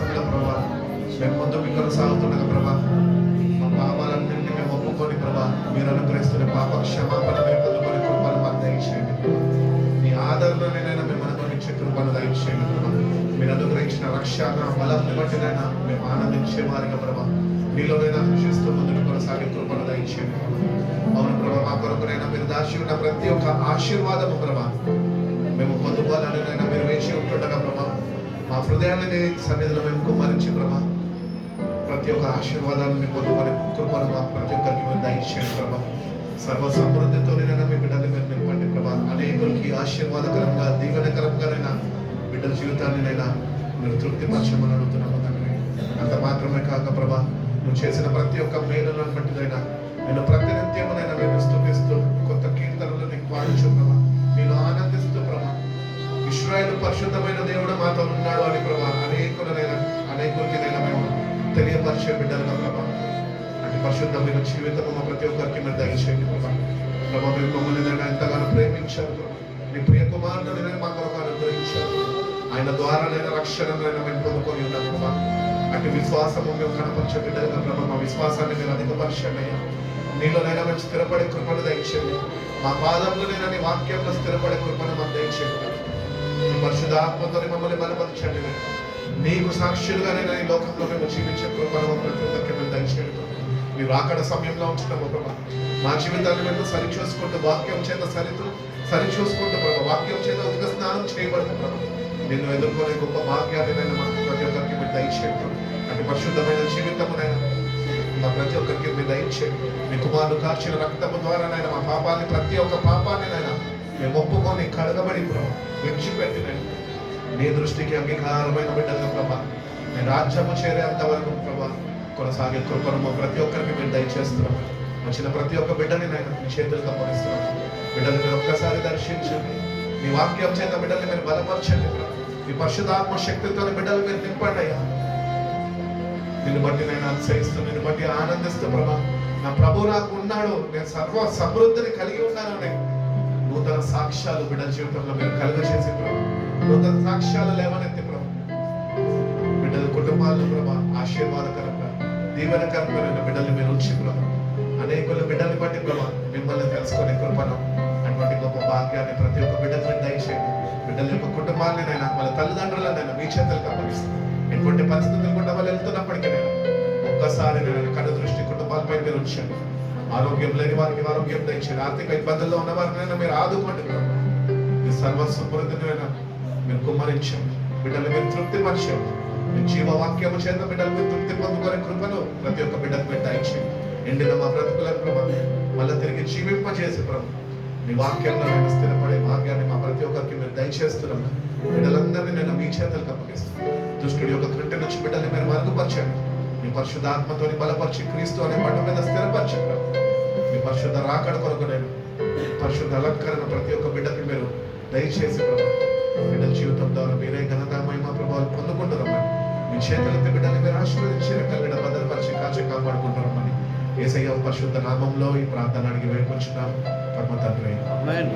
విశ్వాసంలో ప్రభా మేము ముందుకు కొనసాగుతుండగా ప్రభా మా పాపాలన్నింటినీ మేము ఒప్పుకొని ప్రభా మీరు అనుగ్రహిస్తున్న పాప క్షమాపణ మేము పొందుకొని కృపను మాకు దయచేయండి. మీ ఆదరణనైనా మేము అనుభవించే కృపను దయచేయండి ప్రభా. మీరు అనుగ్రహించిన రక్షణ బలంని బట్టినైనా మేము ఆనందించే వారిగా ప్రభా మీలోనైనా హర్షిస్తూ ముందుకు కొనసాగే కృపను దయచేయండి ప్రభా. అవును ప్రభా, మా కొరకునైనా మీరు దాచి ఉన్న ప్రతి ఒక్క ఆశీర్వాదము ప్రభా మేము పొందుకోవాలనైనా మీరు వేచి ఉంటుండగా ప్రభా మా హృదయాన్ని సన్నిధిలో మేము కుమ్మరించి ప్రభా ప్రతి ఒక్క ఆశీర్వాదాలను పొందుకొని కృపను మా ప్రతి ఒక్కరికి మీరు దయచేయండి ప్రభా. సర్వ సమృద్ధితోనైనా మీ బిడ్డలు మీరు నింపండి ప్రభా. అనేకులకి ఆశీర్వాదకరంగా దీవెనకరంగానైనా బిడ్డల జీవితాన్నినైనా మీరు తృప్తిపరచమని అడుగుతున్నాము తండ్రి. అంత మాత్రమే కాక ప్రభా నువ్వు చేసిన ప్రతి ఒక్క మేలులను బట్టినైనా నేను ప్రతినిత్యమునైనా మేము స్తుతిస్తూ కొత్త కీర్తనలు నీకు పాడించు ప్రభా. నేను ఆనందిస్తూ ప్రభా ఇశ్రాయేలు పరిశుద్ధమైన దేవుడు మాతో ఉన్నాడు అని ప్రభా అనేకులకి మేము తెలియపరిచే బిడ్డలుగా ప్రభా అంటే పరిశుద్ధమైన జీవితము మా ప్రతి ఒక్కరికి మీరు దయచేయండి ప్రభా. ప్రభా మీరు మమ్మల్ని ఎంతగానో ప్రేమించారు ప్రభా. నీ ప్రియ కుమారుడు మా కొరకు అనుగ్రహించారు. ఆయన ద్వారా రక్షణనైనా మేము పొందుకొని ఉన్నాం ప్రభా. అంటే విశ్వాసము మేము కనపరిచే బిడ్డలుగా ప్రభా మా విశ్వాసాన్ని మీరు అధికపరచండి. నీలోనైనా మేము స్థిరపడే కృపను దయచేయండి. మా పాదంలోనైనా నీ వాక్యంలో స్థిరపడే కృపను మాకు దయచేయండి. నీ పరిశుద్ధాత్మతో మమ్మల్ని బలపరచండి. నీకు సాక్షులుగానైనా ఈ లోకంలో మేము జీవించే కృపను ప్రతి ఒక్కరికి మేము దయచేయండి. మీరు అక్కడ సమయంలో ఉంచుతాము ప్రభా. మా జీవితాన్ని మేము సరిచూసుకుంటూ వాక్యం చేత సరిచూసుకుంటూ ప్రభా వాక్యం చేత ఉదక స్నానం చేయబడుతూ ప్రభా నిన్ను ఎదుర్కొనే గొప్ప భాగ్యాన్ని మాకు ప్రతి ఒక్కరికి మీరు దయచేయండి. అంటే పరిశుద్ధమైన జీవితమునైనా మా ప్రతి ఒక్కరికి మీరు దయచేయండి. మీ కుమారుడు కార్చిన రక్తము ద్వారానైనా మా పాపాన్ని ప్రతి ఒక్క పాపాన్నినైనా మేము ఒప్పుకొని కడగబడి ప్రభా విడిచిపెట్టినైనా నీ దృష్టికి అంగీకారమైన బిడ్డలుగా ప్రభా నేను రాజ్యము చేరేంత వరకు ప్రభా కొనసాగే కృపను ప్రతి ఒక్కరికి మీరు దయచేస్తున్నాం. వచ్చిన ప్రతి ఒక్క బిడ్డని నేను మీ చేతులకు అప్పగిస్తున్నాం. బిడ్డలు మీరు ఒక్కసారి దర్శించండి. మీ వాక్యం చేత బిడ్డల్ని మీరు బలపరచండి. మీ పరిశుద్ధాత్మ శక్తితో బిడ్డలు మీరు నింపండి అయ్యా. నిన్ను బట్టి నేను అనుసరిస్తూ నిన్ను బట్టి ఆనందిస్తూ ప్రభా నా ప్రభు నాకు ఉన్నాడు, నేను సర్వ సమృద్ధిని కలిగి ఉన్నాను అని నూతన సాక్ష్యాలు బిడ్డల జీవితంలో మీరు కలుగజేసి ప్రభా నూతన సాక్ష్యాలు లేవనెత్తి ప్రభా బిడ్డల కుటుంబాలను ప్రభా ఆశీర్వాదకరంగా దీవెనకరంగా బిడ్డల్ని మీరు ఉంచి ప్రభా అనేకుల బిడ్డల్ని బట్టి ప్రభా మిమ్మల్ని తెలుసుకునే కృపను అటువంటి గొప్ప భాగ్యాన్ని ప్రతి ఒక్క బిడ్డలు మీరు దయచేయండి. బిడ్డల యొక్క కుటుంబాలనైనా వాళ్ళ తల్లిదండ్రులనైనా మీ చేతులకు అప్పగిస్తాను. ఎటువంటి పరిస్థితులు కూడా వాళ్ళు వెళ్తున్నప్పటికీ నేను ఒక్కసారి నేను కను దృష్టి కుటుంబాలపై మీరు ఉంచండి. ఆరోగ్యం లేని వారికి ఆరోగ్యం దయచేయండి. ఆర్థిక ఇబ్బందుల్లో ఉన్న వారినైనా మీరు ఆదుకోండి. మీ సర్వ సమృద్ధినైనా మీరు కుమ్మరించండి. బిడ్డలు మీరు తృప్తిపరచండి. మీ జీవవాక్యము చేత బిడ్డలు మీరు తృప్తి పొందుకునే కృపను ప్రతి ఒక్క బిడ్డకు మీరు దయచేయండి. ఎండిన మా బ్రతుకులను ప్రభా మళ్ళీ తిరిగి జీవింపజేసి ప్రభు మీ వాక్యంలో నేను స్థిరపడే భాగ్యాన్ని మా ప్రతి ఒక్కరికి మీరు దయచేస్తున్నాను. బిడ్డలందరినీ నేను మీ చేతులకు అప్పగిస్తాను. దుష్టుడి యొక్క కృట్య నుంచి బిడ్డల్ని మీరు మరుగుపరచండి. మీ పరిశుద్ధాత్మతో బలపరిచి క్రీస్తు అనే పట్ట మీద స్థిరపరచండి. మీ పరిశుద్ధ రాకడ కొరకు నేను పరిశుద్ధ అలంకరణ ప్రతి ఒక్క బిడ్డకి మీరు దయచేసి ప్రభు బిడ్డల జీవితం ద్వారా మీరే ఘనత మహిమ ప్రభావాలు పొందుకుంటున్నామని మీ చేతులెత్తి బిడ్డల్ని మీరు ఆశీర్వదించి రెక్కల భద్రపరిచి కాచి కాపాడుకుంటున్నామని యేసయ్య పరిశుద్ధ నామంలో ఈ ప్రార్థన అడిగి వేడుకొంచున్నాం పరమ తండ్రి. ఆమేన్.